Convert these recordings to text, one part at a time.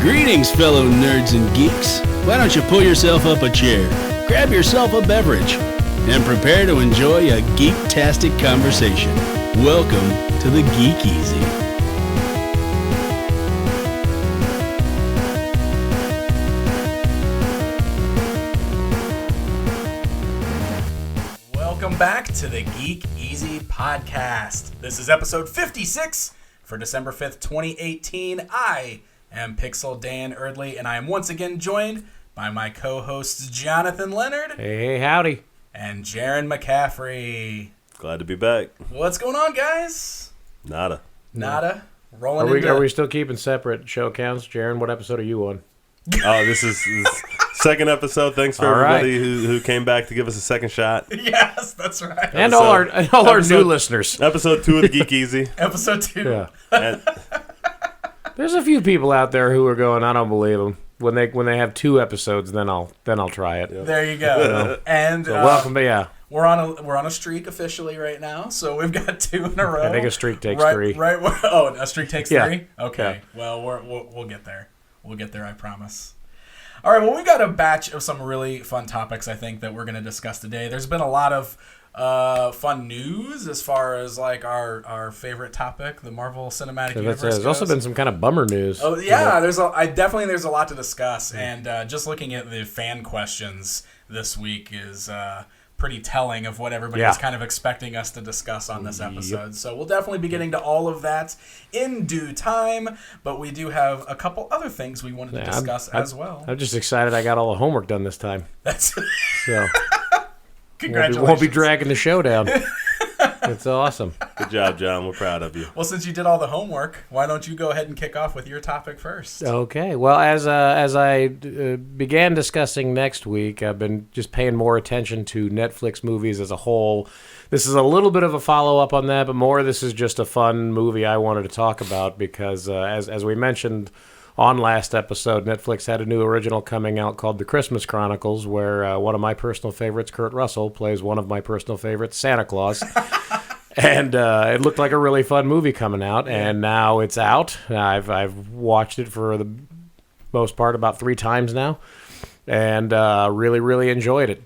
Greetings, fellow nerds and geeks. Why don't you pull yourself up a chair, grab yourself a beverage, and prepare to enjoy a geek-tastic conversation. Welcome to the Geek Easy. Welcome back to the Geek Easy podcast. This is episode 56 for December 5th, 2018. I am Pixel Dan Erdley, and I am once again joined by my co-hosts Jonathan Leonard. Hey, howdy. And Jaron McCaffrey. Glad to be back. What's going on, guys? Nada. Rolling Are we still keeping separate show counts? Jaron, what episode are you on? Oh, this is second episode. Thanks for everybody who came back to give us a second shot. Yes, that's right. And all our new listeners. Episode 2 of the Geek Easy. Episode 2. Yeah. And There's a few people out there who are going, I don't believe them. When they have 2 episodes, then I'll try it. There you go. And So welcome, but yeah. We're on a streak officially right now, so we've got 2 in a row. I think a streak takes 3. A streak takes 3? Yeah. Okay. Yeah. Well, we'll get there. We'll get there, I promise. All right, well, we've got a batch of some really fun topics, I think, that we're going to discuss today. There's been a lot of fun news as far as like our favorite topic, the Marvel Cinematic Universe. There's also been some kind of bummer news. Oh yeah, there's a lot to discuss, and just looking at the fan questions this week is pretty telling of what everybody was kind of expecting us to discuss on this episode. Yep. So we'll definitely be getting to all of that in due time, but we do have a couple other things we wanted to discuss as well. I'm just excited I got all the homework done this time. That's so. Congratulations. Won't be dragging the show down. It's awesome. good job, John. We're proud of you. Well, since you did all the homework, why don't you go ahead and kick off with your topic first? Okay. Well, as I began discussing next week, I've been just paying more attention to Netflix movies as a whole. This is a little bit of a follow-up on that, but more this is just a fun movie I wanted to talk about because, as we mentioned on last episode, Netflix had a new original coming out called The Christmas Chronicles, where one of my personal favorites, Kurt Russell, plays one of my personal favorites, Santa Claus. And it looked like a really fun movie coming out, and now it's out. I've watched it for the most part about 3 times now, and really, really enjoyed it.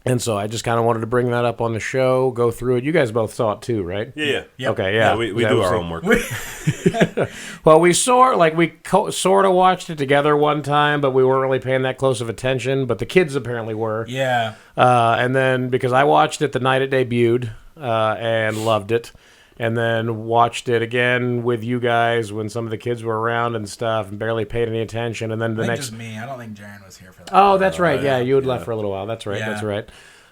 And so I just kind of wanted to bring that up on the show, go through it. You guys both saw it too, right? Yeah. Yep. Okay, yeah. We do our homework. Well, we sort of watched it together one time, but we weren't really paying that close of attention. But the kids apparently were. Yeah. And then because I watched it the night it debuted and loved it, and then watched it again with you guys when some of the kids were around and stuff, and barely paid any attention. And then the next, just me. I don't think Jaron was here for that. Oh, that's right. Yeah, you had left for a little while. That's right. Yeah. That's right.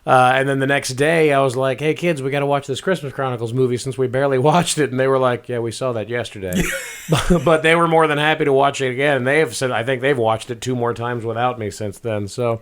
And then the next day, I was like, "Hey, kids, we got to watch this Christmas Chronicles movie since we barely watched it." And they were like, "Yeah, we saw that yesterday." But they were more than happy to watch it again. And they have said, I think they've watched it 2 more times without me since then. So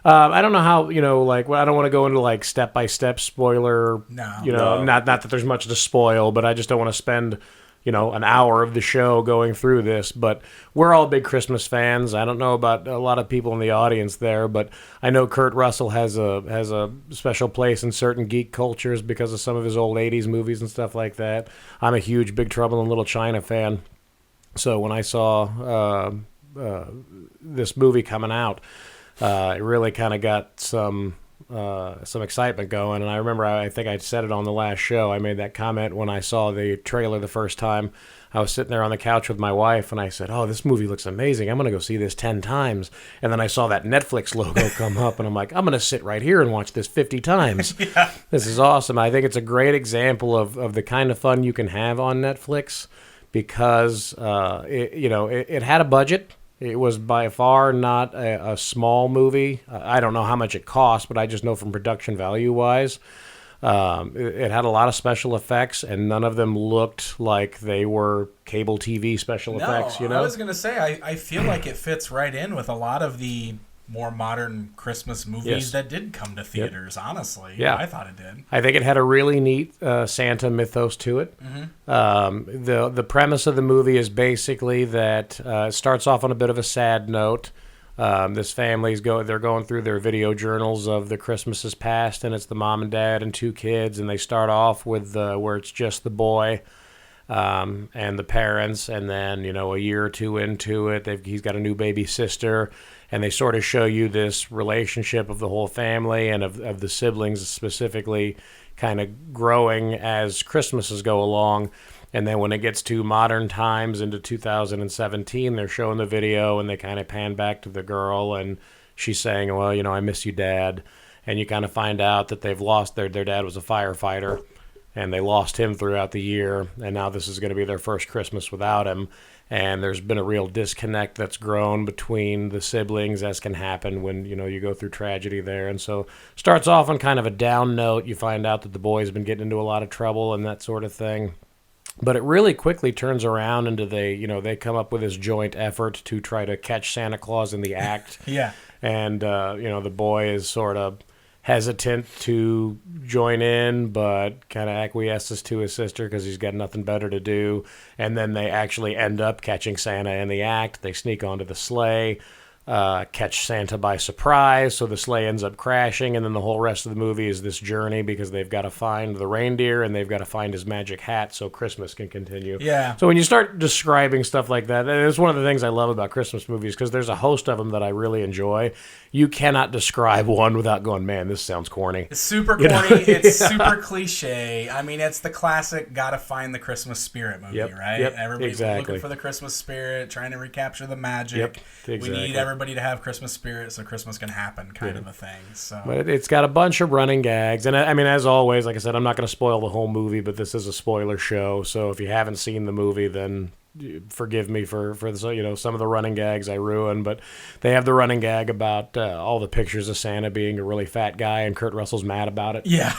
I don't know how, I don't want to go into step-by-step spoiler. No. Not that there's much to spoil, but I just don't want to spend an hour of the show going through this, but we're all big Christmas fans. I don't know about a lot of people in the audience there, but I know Kurt Russell has a special place in certain geek cultures because of some of his old 80s movies and stuff like that. I'm a huge Big Trouble in Little China fan. So when I saw this movie coming out, it really kind of got some excitement going, and I remember I think I said it on the last show. I made that comment when I saw the trailer the first time. I was sitting there on the couch with my wife, and I said, "Oh, this movie looks amazing. I'm going to go see this 10 times." And then I saw that Netflix logo come up, and I'm like, "I'm going to sit right here and watch this 50 times." Yeah. This is awesome. I think it's a great example of the kind of fun you can have on Netflix because it had a budget. It was by far not a small movie. I don't know how much it cost, but I just know from production value-wise, it had a lot of special effects, and none of them looked like they were cable TV special effects. I was going to say, I feel like it fits right in with a lot of the more modern Christmas movies that did come to theaters, honestly. Yeah. I thought it did. I think it had a really neat Santa mythos to it. Mm-hmm. The premise of the movie is basically that it starts off on a bit of a sad note. This family's they're going through their video journals of the Christmases past, and it's the mom and dad and 2 kids, and they start off with where it's just the boy. and the parents, and then, a year or two into it, he's got a new baby sister, and they sort of show you this relationship of the whole family and of the siblings specifically kind of growing as Christmases go along. And then when it gets to modern times into 2017, they're showing the video and they kind of pan back to the girl and she's saying, well, I miss you, Dad. And you kind of find out that they've lost their dad was a firefighter and they lost him throughout the year. And now this is going to be their first Christmas without him. And there's been a real disconnect that's grown between the siblings, as can happen when, you go through tragedy there. And so starts off on kind of a down note. You find out that the boy's been getting into a lot of trouble and that sort of thing. But it really quickly turns around into they come up with this joint effort to try to catch Santa Claus in the act. Yeah. And, the boy is sort of hesitant to join in, but kind of acquiesces to his sister because he's got nothing better to do. And then they actually end up catching Santa in the act. They sneak onto the sleigh, catch Santa by surprise, so the sleigh ends up crashing, and then the whole rest of the movie is this journey because they've got to find the reindeer and they've got to find his magic hat so Christmas can continue. Yeah. So when you start describing stuff like that, and it's one of the things I love about Christmas movies because there's a host of them that I really enjoy. You cannot describe one without going, man, this sounds corny. It's super corny. It's super cliche. I mean, it's the classic gotta find the Christmas spirit movie, right? Yep, Everybody's exactly. looking for the Christmas spirit, trying to recapture the magic. Yep, exactly. We need everybody to have Christmas spirit so Christmas can happen, kind of a thing. So, but it's got a bunch of running gags, and I mean, as always, like I said, I'm not going to spoil the whole movie, but this is a spoiler show, so if you haven't seen the movie, then forgive me for some of the running gags I ruin. But they have the running gag about all the pictures of Santa being a really fat guy, and Kurt Russell's mad about it. Yeah.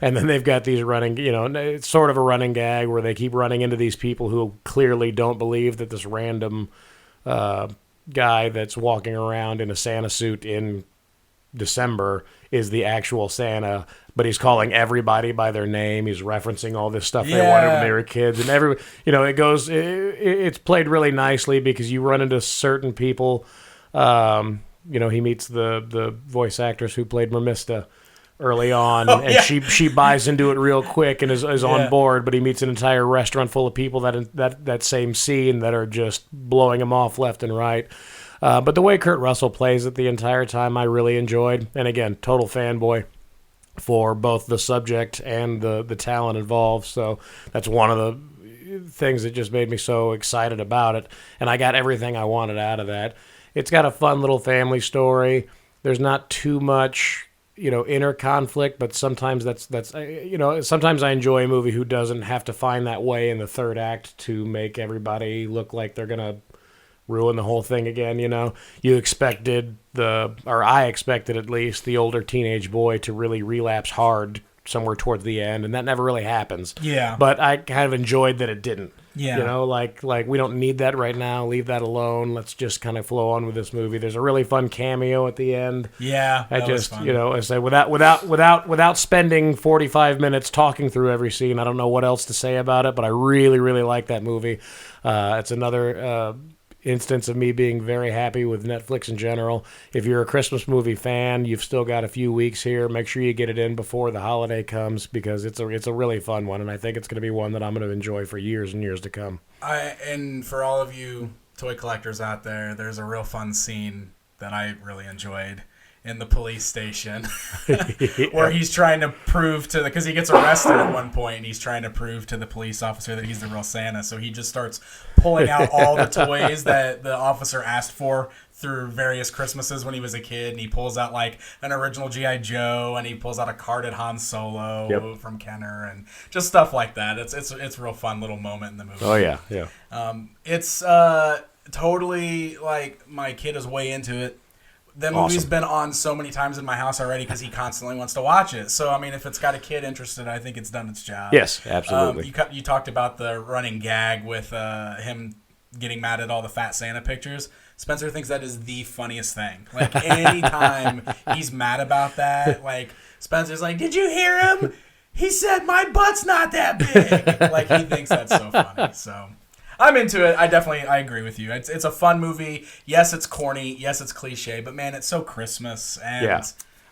And then they've got these running, it's sort of a running gag where they keep running into these people who clearly don't believe that this random guy that's walking around in a Santa suit in December is the actual Santa, but he's calling everybody by their name. He's referencing all this stuff they wanted when they were kids, and it's played really nicely because you run into certain people. He meets the voice actress who played Mermista early on, she buys into it real quick and is on board, but he meets an entire restaurant full of people that same scene that are just blowing him off left and right. But the way Kurt Russell plays it the entire time, I really enjoyed. And again, total fanboy for both the subject and the talent involved. So that's one of the things that just made me so excited about it. And I got everything I wanted out of that. It's got a fun little family story. There's not too much, inner conflict, but sometimes sometimes I enjoy a movie who doesn't have to find that way in the third act to make everybody look like they're going to ruin the whole thing again. You expected I expected at least the older teenage boy to really relapse hard somewhere towards the end, and that never really happens. Yeah. But I kind of enjoyed that it didn't. Yeah. Like we don't need that right now. Leave that alone. Let's just kind of flow on with this movie. There's a really fun cameo at the end. Yeah. I just, I say without spending 45 minutes talking through every scene, I don't know what else to say about it, but I really, really like that movie. It's another instance of me being very happy with Netflix in general. If you're a Christmas movie fan, you've still got a few weeks here. Make sure you get it in before the holiday comes because it's a really fun one, and I think it's going to be one that I'm going to enjoy for years and years to come. And for all of you toy collectors out there, there's a real fun scene that I really enjoyed in the police station where he's trying to prove to because he gets arrested at one point and he's trying to prove to the police officer that he's the real Santa. So he just starts pulling out all the toys that the officer asked for through various Christmases when he was a kid, and he pulls out like an original G.I. Joe, and he pulls out a carded Han Solo from Kenner, and just stuff like that. It's a real fun little moment in the movie. Oh yeah. It's totally like my kid is way into it. That movie's been on so many times in my house already because he constantly wants to watch it. So, I mean, if it's got a kid interested, I think it's done its job. Yes, absolutely. You talked about the running gag with him getting mad at all the fat Santa pictures. Spencer thinks that is the funniest thing. Like, anytime he's mad about that, like, Spencer's like, did you hear him? He said my butt's not that big. Like, he thinks that's so funny. So I'm into it. I agree with you. It's a fun movie. Yes, it's corny. Yes, it's cliche. But man, it's so Christmas, and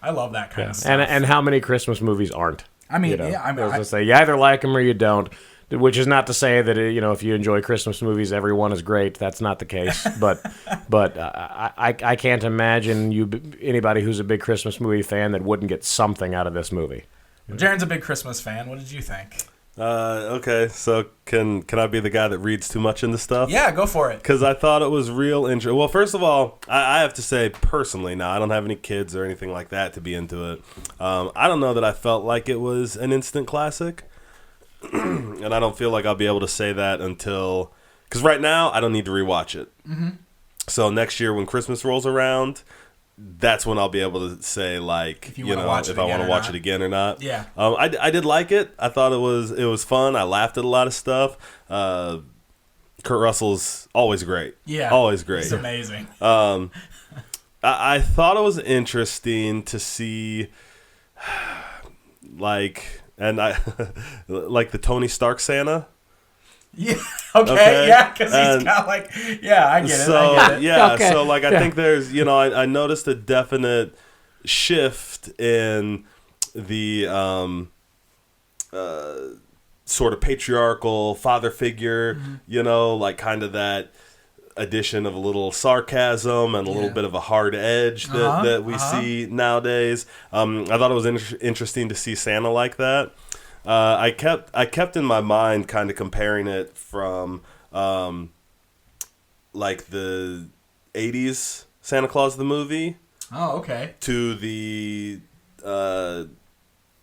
I love that kind of stuff. And how many Christmas movies aren't? I mean, I was gonna say you either like them or you don't. Which is not to say that if you enjoy Christmas movies, every one is great. That's not the case. But I can't imagine anybody who's a big Christmas movie fan that wouldn't get something out of this movie. Jaren's a big Christmas fan. What did you think? Okay, so can I be the guy that reads too much into stuff? Yeah, go for it. Because I thought it was real interesting. Well, first of all, I have to say personally, now I don't have any kids or anything like that to be into it. I don't know that I felt like it was an instant classic. And I don't feel like I'll be able to say that until... Because right now, I don't need to rewatch it. Mm-hmm. So next year when Christmas rolls around, that's when I'll be able to say, like, if I want to watch it again or not. Yeah. I did like it. I thought it was fun. I laughed at a lot of stuff. Kurt Russell's always great. Yeah. Always great. He's amazing. I thought it was interesting to see, like... And like the Tony Stark Santa. Yeah. Okay. Yeah, because he's got like. Yeah, I get it. So I get it. yeah. Okay. So like I think there's I noticed a definite shift in the sort of patriarchal father figure. Mm-hmm. Like kind of that addition of a little sarcasm and a little bit of a hard edge that we see nowadays. I thought it was interesting to see Santa like that. I kept in my mind kind of comparing it from like the 80s Santa Claus the movie. Oh, okay. To the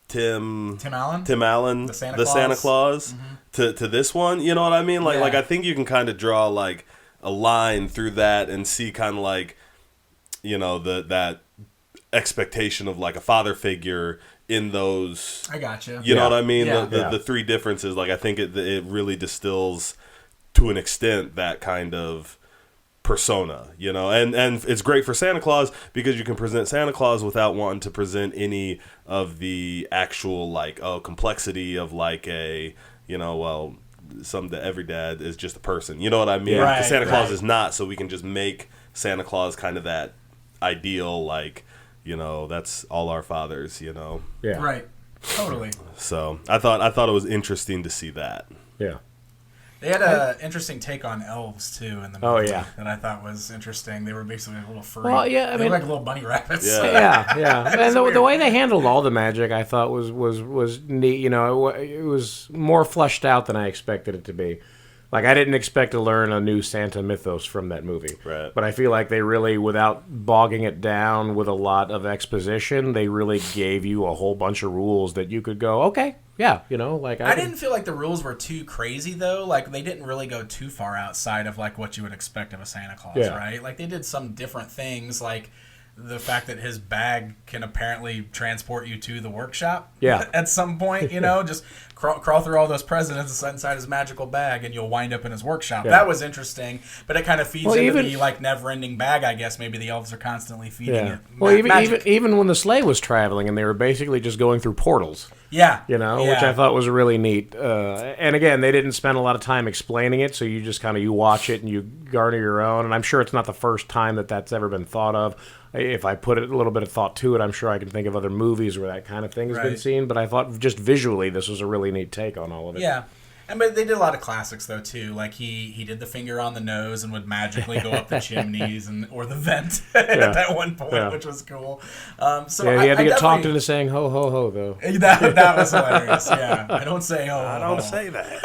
Tim Allen, the Santa Claus mm-hmm. to this one. You know what I mean? Like I think you can kind of draw like a line through that and see kind of like, that expectation of like a father figure in those. I gotcha. You know what I mean? Yeah. The three differences. Like I think it really distills to an extent that kind of persona, and it's great for Santa Claus because you can present Santa Claus without wanting to present any of the actual like complexity of like a every dad is just a person. You know what I mean? Right, Santa Claus is not, so we can just make Santa Claus kind of that ideal, like, that's all our fathers, Yeah. Right. Totally. So I thought it was interesting to see that. Yeah. They had an interesting take on elves, too, in the movie. Oh, yeah. That I thought was interesting. They were basically a little furry. Well, yeah, they were like little bunny rabbits. Yeah. And the way they handled all the magic, I thought was neat. It was more fleshed out than I expected it to be. Like, I didn't expect to learn a new Santa mythos from that movie. Right. But I feel like they really, without bogging it down with a lot of exposition, they really gave you a whole bunch of rules that you could go, okay, yeah, like I didn't feel like the rules were too crazy, though. Like, they didn't really go too far outside of, like, what you would expect of a Santa Claus, right? Like, they did some different things, like the fact that his bag can apparently transport you to the workshop at some point, just crawl through all those presents inside his magical bag and you'll wind up in his workshop. That was interesting, but it kind of feeds into the like never-ending bag, I guess. Maybe the elves are constantly feeding it. Well, even when the sleigh was traveling and they were basically just going through portals. Which I thought was really neat. And again, they didn't spend a lot of time explaining it, so you just kind of you watch it and you garner your own. And I'm sure it's not the first time that's ever been thought of. If I put a little bit of thought to it, I'm sure I can think of other movies where that kind of thing has been seen. But I thought just visually, this was a really neat take on all of it. Yeah. But they did a lot of classics, though, too. Like, he did the finger on the nose and would magically go up the chimneys or the vent at that one point, which was cool. He had to get talked into saying ho, ho, ho, though. That was hilarious, yeah. I don't say ho, ho, I don't say that.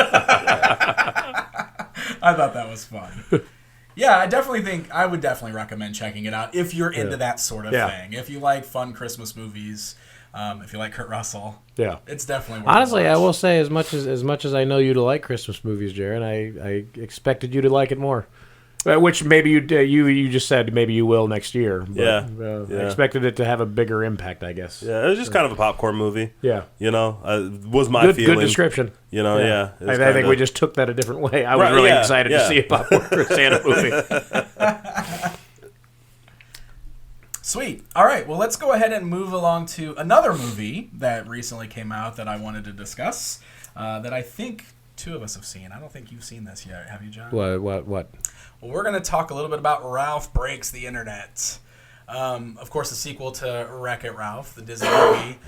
I thought that was fun. Yeah, I would definitely recommend checking it out if you're into that sort of thing. If you like fun Christmas movies, if you like Kurt Russell, it's definitely worth Honestly, I will say as much as I know you to like Christmas movies, Jared, I expected you to like it more. Which maybe you just said maybe you will next year. But, I expected it to have a bigger impact, I guess. Yeah, it was just kind of a popcorn movie. Yeah. Was my feeling. Good description. I think we just took that a different way. I was really excited to see a popcorn Santa movie. Sweet. All right, well, let's go ahead and move along to another movie that recently came out that I wanted to discuss that I think two of us have seen. I don't think you've seen this yet. Have you, John? What? Well, we're going to talk a little bit about Ralph Breaks the Internet. Of course, a sequel to Wreck-It Ralph, the Disney movie.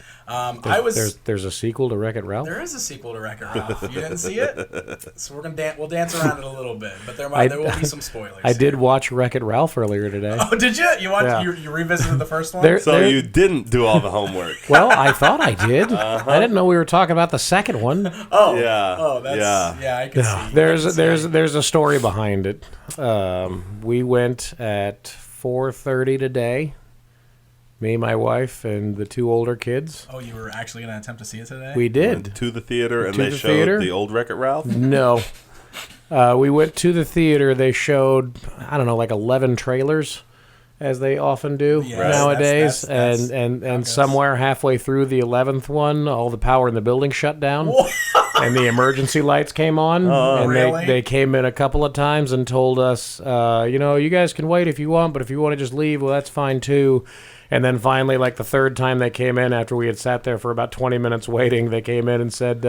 There's a sequel to Wreck-It Ralph? There is a sequel to Wreck-It Ralph. You didn't see it? So we'll dance around it a little bit, but there will be some spoilers. I did watch Wreck-It Ralph earlier today. Oh, did you? You revisited the first one? You didn't do all the homework. Well, I thought I did. I didn't know we were talking about the second one. Oh, yeah. Oh, I can see. There's a story behind it. We went at 4:30 today. Me, my wife, and the two older kids. Oh, you were actually going to attempt to see it today? We did. Went to the theater and they showed the old Wreck-It Ralph? No. We went to the theater. They showed, I don't know, like 11 trailers, as they often do nowadays. That's and somewhere halfway through the 11th one, all the power in the building shut down. And the emergency lights came on. And really? they came in a couple of times and told us, you guys can wait if you want, but if you want to just leave, well, that's fine too. And then finally, like the third time they came in, after we had sat there for about 20 minutes waiting, they came in and said,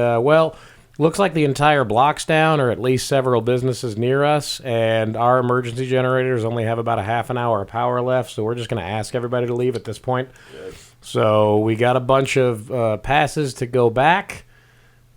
looks like the entire block's down, or at least several businesses near us, and our emergency generators only have about a half an hour of power left, so we're just going to ask everybody to leave at this point. Yes. So we got a bunch of passes to go back,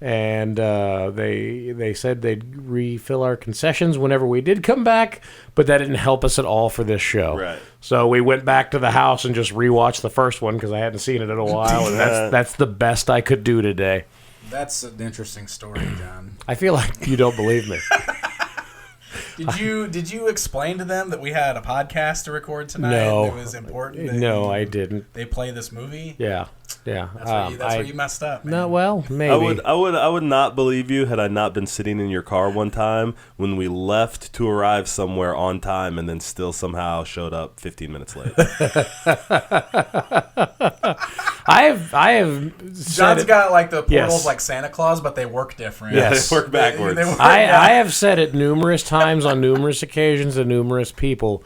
and they said they'd refill our concessions whenever we did come back, but that didn't help us at all for this show. Right. So we went back to the house and just rewatched the first one because I hadn't seen it in a while, and that's the best I could do today. That's an interesting story, John. I feel like you don't believe me. Did you explain to them that we had a podcast to record tonight? No. It was important. No, I didn't. They play this movie. Yeah. That's where you messed up. Man. No, well, maybe. I would not believe you had I not been sitting in your car one time when we left to arrive somewhere on time and then still somehow showed up 15 minutes late. I have. John's got like the portals like Santa Claus, but they work different. Yes, they work backwards. I have said it numerous times on numerous occasions to numerous people.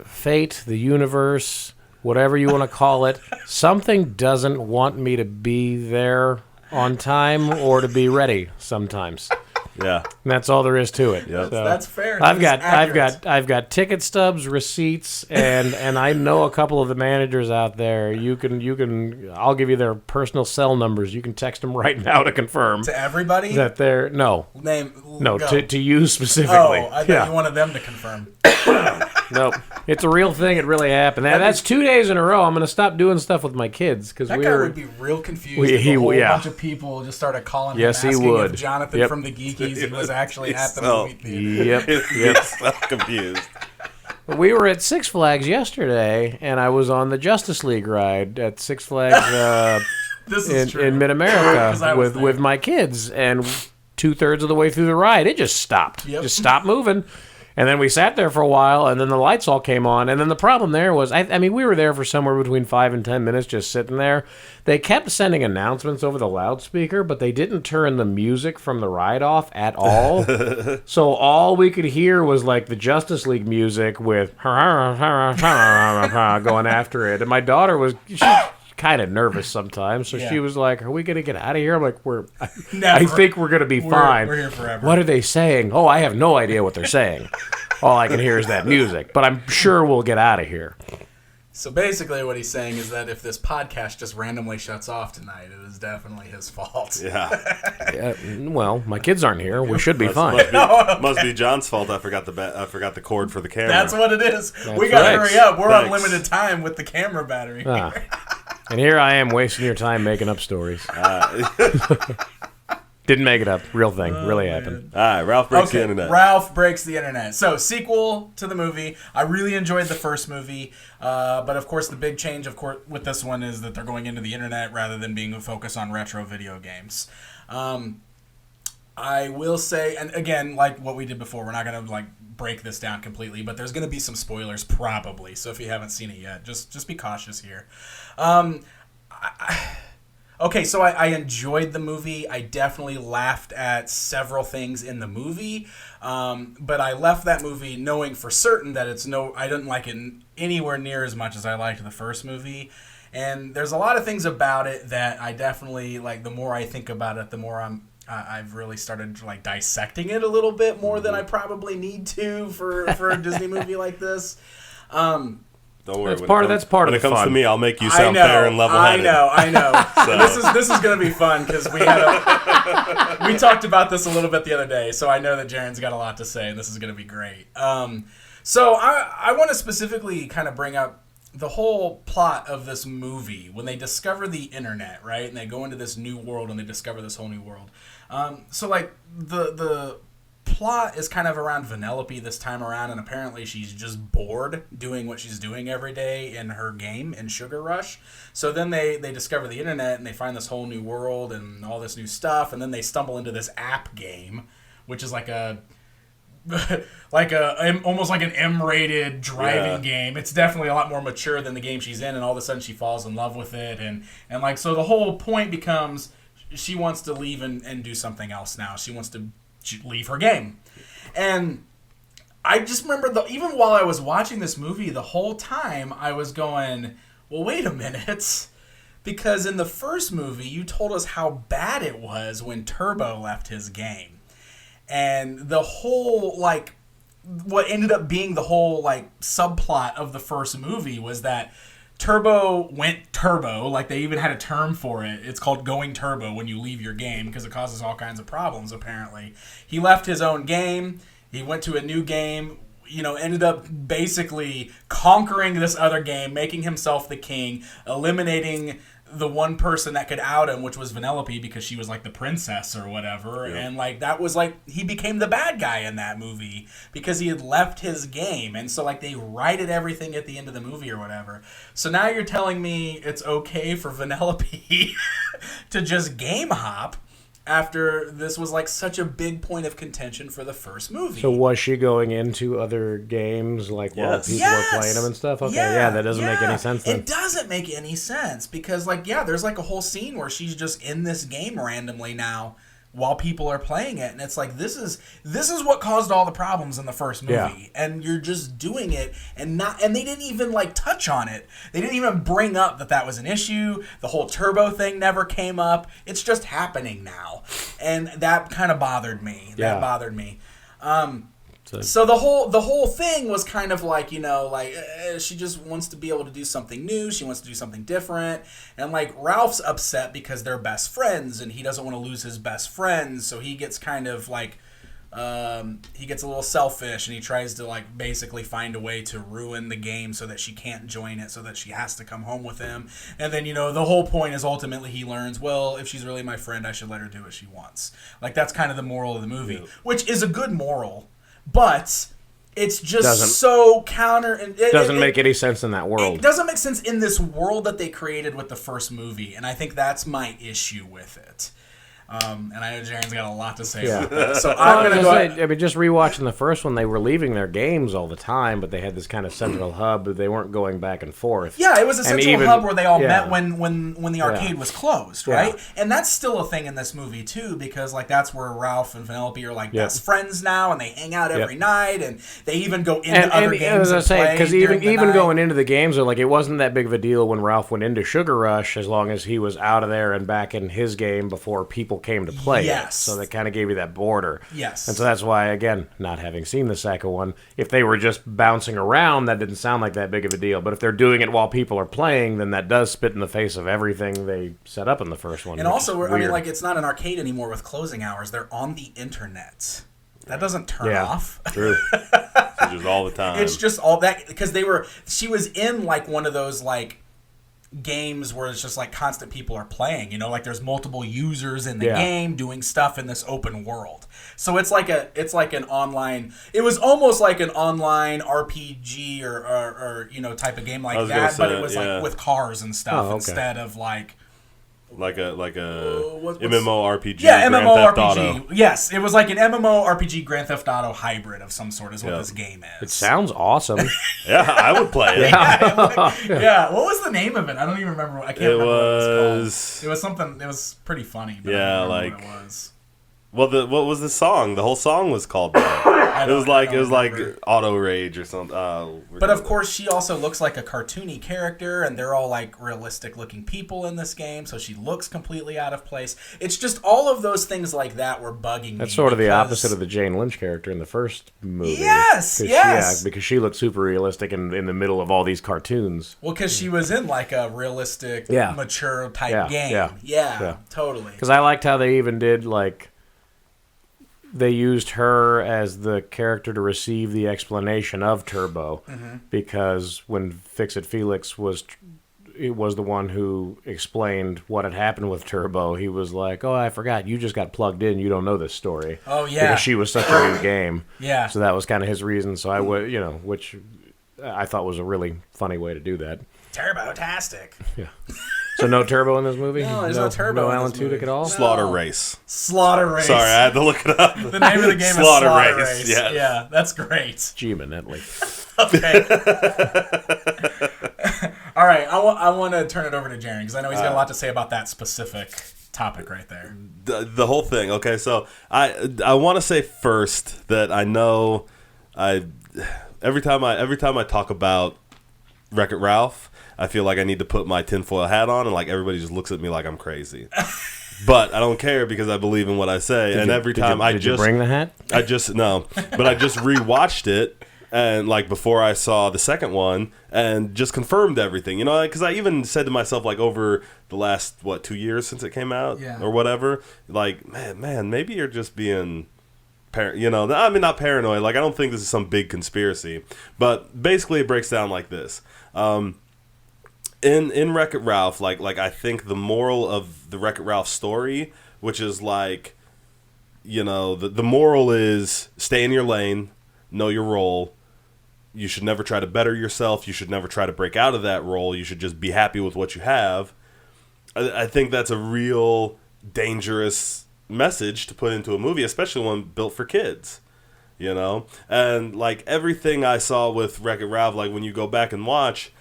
Fate, the universe, whatever you want to call it, something doesn't want me to be there on time or to be ready sometimes. Yeah, and that's all there is to it. Yep. So that's fair. I've got ticket stubs, receipts, and I know a couple of the managers out there. I'll give you their personal cell numbers. You can text them right now to confirm to everybody that they're go. to you specifically. Oh, I thought you wanted them to confirm. Nope. It's a real thing. It really happened. That's 2 days in a row. I'm going to stop doing stuff with my kids because that guy would be real confused if a whole bunch of people just started calling him asking if Jonathan from the Geekies was actually at the movie theater. Yep. So confused. We were at Six Flags yesterday, and I was on the Justice League ride at Six Flags in Mid-America with my kids, and 2/3 of the way through the ride, it just stopped. Yep. Just stopped moving. And then we sat there for a while, and then the lights all came on. And then the problem there was, I mean, we were there for somewhere between 5 and 10 minutes just sitting there. They kept sending announcements over the loudspeaker, but they didn't turn the music from the ride off at all. So all we could hear was like the Justice League music with going after it. And my daughter was... kind of nervous sometimes, so she was like, "Are we going to get out of here?" I'm like, I think we're going to be fine. We're here forever. What are they saying? Oh, I have no idea what they're saying. All I can hear is that music, but I'm sure we'll get out of here. So basically what he's saying is that if this podcast just randomly shuts off tonight, it is definitely his fault. Yeah. Well, my kids aren't here. We should be fine. Must be John's fault. I forgot the cord for the camera. That's what it is. We got to hurry up. We're on limited time with the camera battery. And here I am wasting your time making up stories. Didn't make it up. Real thing. Really happened. All right, Ralph breaks the internet. Ralph breaks the internet. So, sequel to the movie. I really enjoyed the first movie. But, of course, the big change with this one is that they're going into the internet rather than being focused on retro video games. I will say, and again, like what we did before, we're not going to break this down completely, but there's going to be some spoilers probably. So if you haven't seen it yet, just be cautious here. Okay, so I enjoyed the movie. I definitely laughed at several things in the movie, but I left that movie knowing for certain that I didn't like it anywhere near as much as I liked the first movie. And there's a lot of things about it that I definitely the more I think about it, the more I've really started dissecting it a little bit more than I probably need to for a Disney movie like this. Don't worry. That's part of when the it comes fun. to me, I'll make you sound fair and level-headed. I know. So. This is going to be fun because we talked about this a little bit the other day, so I know that Jaren's got a lot to say, and this is going to be great. So I want to specifically kind of bring up the whole plot of this movie when they discover the internet, right? And they go into this new world and they discover this whole new world. So like the plot is kind of around Vanellope this time around, and apparently she's just bored doing what she's doing every day in her game in Sugar Rush. So then they discover the internet and they find this whole new world and all this new stuff, and then they stumble into this app game, which is like almost like an M-rated driving game. It's definitely a lot more mature than the game she's in, and all of a sudden she falls in love with it, and like so the whole point becomes she wants to leave and do something else now. She wants to leave her game. And I just remember even while I was watching this movie, the whole time I was going, well, wait a minute. Because in the first movie, you told us how bad it was when Turbo left his game. And the whole, like, what ended up being the whole, like, subplot of the first movie was that Turbo went turbo, like they even had a term for it. It's called going turbo when you leave your game because it causes all kinds of problems, apparently. He left his own game. He went to a new game, ended up basically conquering this other game, making himself the king, eliminating the one person that could out him, which was Vanellope because she was like the princess or whatever. Yep. And like that was like he became the bad guy in that movie because he had left his game. And so like they righted everything at the end of the movie or whatever. So now you're telling me it's okay for Vanellope to just game hop after this was like such a big point of contention for the first movie. So was she going into other games like while people were playing them and stuff? Okay, yeah, that doesn't make any sense then. It doesn't make any sense because like, there's like a whole scene where she's just in this game randomly now while people are playing it, and it's like this is what caused all the problems in the first movie, and you're just doing it and they didn't even like touch on it. They didn't even bring up that was an issue. The whole turbo thing never came up. It's just happening now, and that kind of bothered me. That bothered me. So the whole thing was kind of like, she just wants to be able to do something new. She wants to do something different. And like Ralph's upset because they're best friends and he doesn't want to lose his best friends. So he gets kind of like, he gets a little selfish and he tries to like basically find a way to ruin the game so that she can't join it, so that she has to come home with him. And then, the whole point is ultimately he learns, well, if she's really my friend, I should let her do what she wants. Like that's kind of the moral of the movie, which is a good moral. But it's just so counter... It doesn't make any sense in that world. It doesn't make sense in this world that they created with the first movie, and I think that's my issue with it. And I know Jaren's got a lot to say about that. So I'm going to go... I mean, just rewatching the first one, they were leaving their games all the time, but they had this kind of central hub, but they weren't going back and forth. Yeah, it was a central hub where they all met when the arcade was closed, right? Yeah. And that's still a thing in this movie, too, because like that's where Ralph and Vanellope are like best friends now, and they hang out every night, and they even go into other games and play because even going into the games, like it wasn't that big of a deal when Ralph went into Sugar Rush, as long as he was out of there and back in his game before people came to play it. So that kind of gave you that border. Yes. And so that's why, again, not having seen the second one, if they were just bouncing around, that didn't sound like that big of a deal. But if they're doing it while people are playing, then that does spit in the face of everything they set up in the first one. And also, I mean, like, it's not an arcade anymore with closing hours. They're on the internet. That doesn't turn off. True. It's just all the time. It's just all that, because she was in, like, one of those, like, games where it's just like constant people are playing, like there's multiple users in the game doing stuff in this open world. So it's like an online, it was almost like an online RPG or type of game like that, but it was like with cars and stuff instead of like a MMORPG. Yeah, MMORPG. Yes, it was like an MMORPG Grand Theft Auto hybrid of some sort is what this game is. It sounds awesome. Yeah, I would play it. Yeah. What was the name of it? I don't even remember. I can't remember what it was called. It was something. It was pretty funny. But I don't remember what it was. Well, what was the song? The whole song was called that. It was like Auto Rage or something. But of course, she also looks like a cartoony character, and they're all like realistic-looking people in this game, so she looks completely out of place. It's just all of those things like that were bugging me. That's sort of the opposite of the Jane Lynch character in the first movie. Yes. Because she looked super realistic in the middle of all these cartoons. Well, because she was in like a realistic, mature type game. Yeah, totally. Because I liked how they even did like. They used her as the character to receive the explanation of Turbo, because when Fix-It Felix was the one who explained what had happened with Turbo, he was like, "Oh, I forgot, you just got plugged in, you don't know this story." Oh yeah, because she was such a new game. Yeah, so that was kind of his reason. So I would, which I thought was a really funny way to do that. Turbo-tastic. Yeah. So no Turbo in this movie? No, there's no Turbo No in Alan this movie. Tudyk at all? Slaughter Race. Slaughter Race. Sorry, I had to look it up. The name of the game Slaughter is Slaughter Race. Race. Yes. Yeah, that's great. Gee, Manetly. Okay. All right, I want to turn it over to Jaren, because I know he's got a lot to say about that specific topic right there. The whole thing. Okay, so I want to say first that I know every time I talk about Wreck-It Ralph, I feel like I need to put my tinfoil hat on, and like everybody just looks at me like I'm crazy. But I don't care, because I believe in what I say. Did you bring the hat? But I just rewatched it, and like before I saw the second one, and just confirmed everything. Because I even said to myself, like, over the last 2 years since it came out, or whatever, like, man, maybe you're just being. I mean, not paranoid. Like, I don't think this is some big conspiracy, but basically it breaks down like this. In Wreck-It Ralph, like I think the moral of the Wreck-It Ralph story, which is like, the moral is stay in your lane, know your role. You should never try to better yourself. You should never try to break out of that role. You should just be happy with what you have. I think that's a real dangerous message to put into a movie, especially one built for kids. And like everything I saw with Wreck-It Ralph, like when you go back and watch,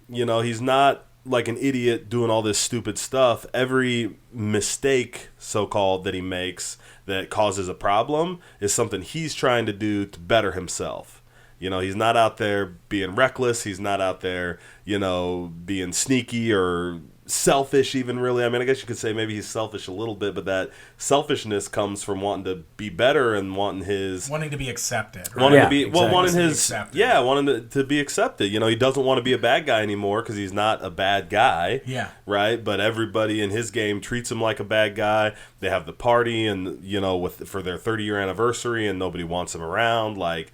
he's not like an idiot doing all this stupid stuff. Every mistake, so-called, that he makes that causes a problem is something he's trying to do to better himself. He's not out there being reckless. He's not out there, being sneaky or selfish even, really. I mean, I guess you could say maybe he's selfish a little bit, but that selfishness comes from wanting to be better and wanting to be accepted, right? Wanting to be accepted. He doesn't want to be a bad guy anymore, because he's not a bad guy, right? But everybody in his game treats him like a bad guy. They have the party, and for their 30-year anniversary, and nobody wants him around, like,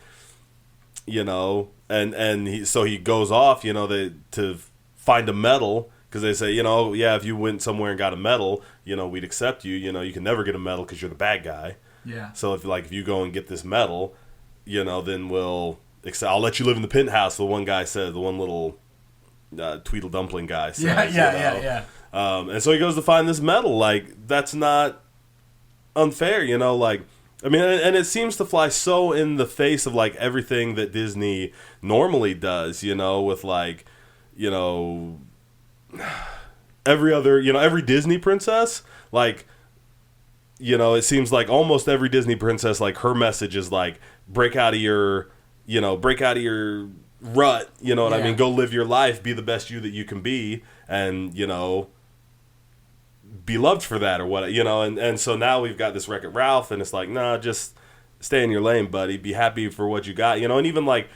and he goes off, to find a medal. Because they say, if you went somewhere and got a medal, we'd accept you. You can never get a medal because you're the bad guy. Yeah. So if you go and get this medal, then I'll let you live in the penthouse. The one guy said, the one little Tweedle Dumpling guy says. Yeah. And so he goes to find this medal. Like, that's not unfair, like. I mean, and it seems to fly so in the face of like everything that Disney normally does, with like, every other, every Disney princess, like, it seems like almost every Disney princess, like, her message is like, break out of your rut, I mean? Go live your life, be the best you that you can be, and, be loved for that, or what, and so now we've got this Wreck-It Ralph, and it's like, nah, just stay in your lane, buddy, be happy for what you got, and even like,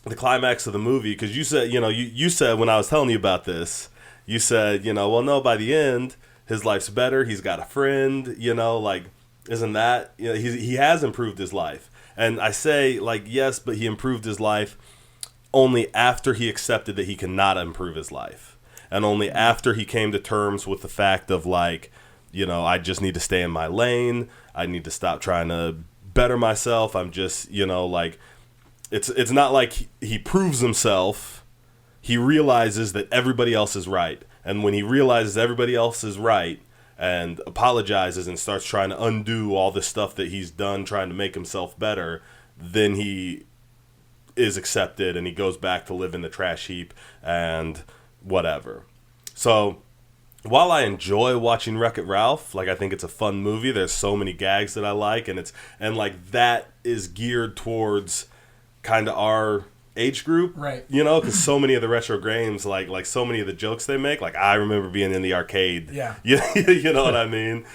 the climax of the movie, because you said, you said when I was telling you about this, you said, well, no, by the end, his life's better. He's got a friend, like, isn't that, he has improved his life. And I say, like, yes, but he improved his life only after he accepted that he cannot improve his life. And only after he came to terms with the fact of, like, I just need to stay in my lane. I need to stop trying to better myself. I'm just, like, it's not like he proves himself. He realizes that everybody else is right. And when he realizes everybody else is right and apologizes and starts trying to undo all the stuff that he's done trying to make himself better, then he is accepted and he goes back to live in the trash heap and whatever. So while I enjoy watching Wreck-It Ralph, like I think it's a fun movie. There's so many gags that I like, and like that is geared towards kind of our age group, right? You know, because so many of the retro games, like so many of the jokes they make, like I remember being in the arcade. Yeah, you know what I mean.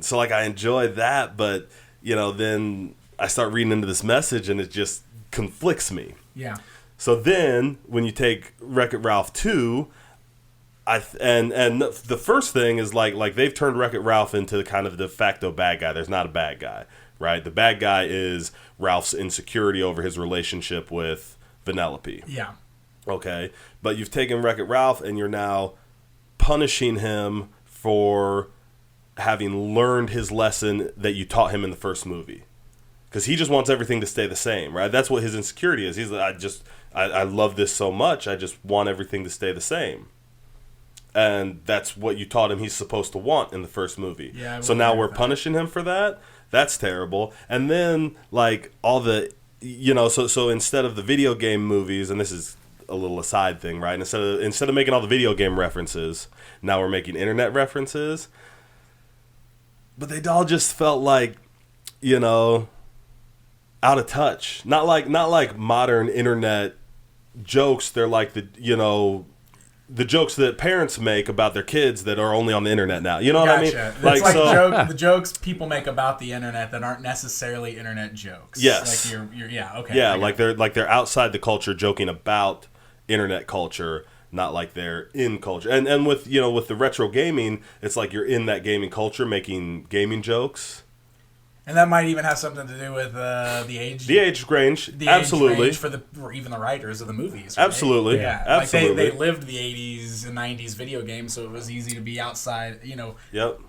So like I enjoy that, but you know, then I start reading into this message, and it just conflicts me. Yeah. So then when you take Wreck-It Ralph 2. And the first thing is like they've turned Wreck-It Ralph into kind of the de facto bad guy. There's not a bad guy, right? The bad guy is Ralph's insecurity over his relationship with Vanellope. Yeah. Okay, but you've taken Wreck-It Ralph and you're now punishing him for having learned his lesson that you taught him in the first movie, because he just wants everything to stay the same, right? That's what his insecurity is. He's like, I love this so much. I just want everything to stay the same. And that's what you taught him he's supposed to want in the first movie. Yeah, so now we're punishing him for that? That's terrible. And then, like, all the, you know, so instead of the video game movies, and this is a little aside thing, right? Instead of making all the video game references, now we're making internet references. But they all just felt like, you know, out of touch. Not like modern internet jokes. They're like the jokes that parents make about their kids that are only on the internet now. You know what I mean? It's like the jokes people make about the internet that aren't necessarily internet jokes. Yes. Like okay. Yeah, like they're outside the culture joking about internet culture, not like they're in culture. And with, you know, with the retro gaming, it's like you're in that gaming culture making gaming jokes. And that might even have something to do with the age. The age range, absolutely. Age range for even the writers of the movies. Right? Absolutely, yeah. absolutely. Like they lived the 80s and 90s video games, so it was easy to be outside. You know. Yep.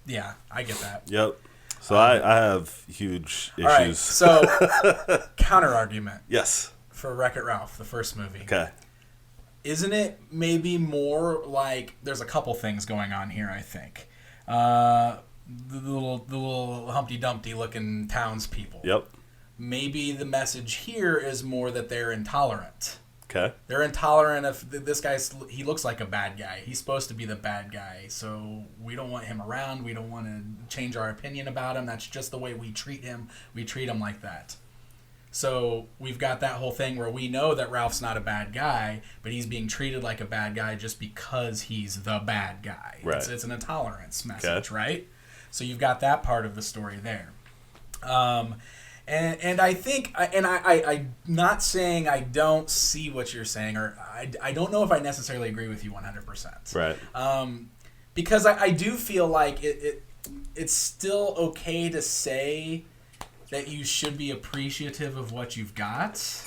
Yeah, I get that. Yep. So I have huge issues. All right. So counter argument. Yes. For Wreck-It Ralph, the first movie. Okay. Isn't it maybe more like there's a couple things going on here? I think. The little Humpty Dumpty looking townspeople. Yep. Maybe the message here is more that they're intolerant. Okay. They're intolerant of this he looks like a bad guy. He's supposed to be the bad guy, so we don't want him around. We don't want to change our opinion about him. That's just the way we treat him. We treat him like that. So we've got that whole thing where we know that Ralph's not a bad guy, but he's being treated like a bad guy just because he's the bad guy. Right. It's an intolerance message, right? So you've got that part of the story there. And I think, I'm not saying I don't see what you're saying, or I don't know if I necessarily agree with you 100%. Right. Because I do feel like it's still okay to say that you should be appreciative of what you've got.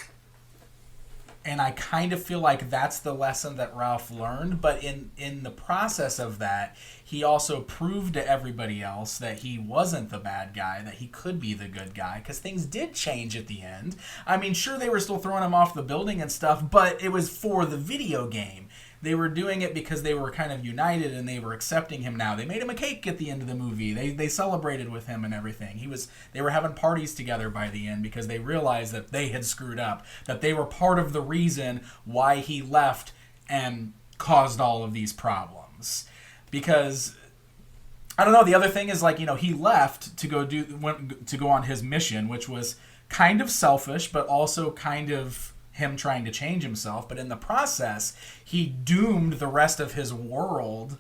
And I kind of feel like that's the lesson that Ralph learned. But in the process of that, he also proved to everybody else that he wasn't the bad guy, that he could be the good guy, because things did change at the end. I mean, sure, they were still throwing him off the building and stuff, but it was for the video game. They were doing it because they were kind of united and they were accepting him now. They made him a cake at the end of the movie. They celebrated with him and everything. They were having parties together by the end because they realized that they had screwed up, that they were part of the reason why he left and caused all of these problems. Because I don't know, the other thing is, like, you know, he left to go on his mission, which was kind of selfish, but also kind of him trying to change himself, but in the process, he doomed the rest of his world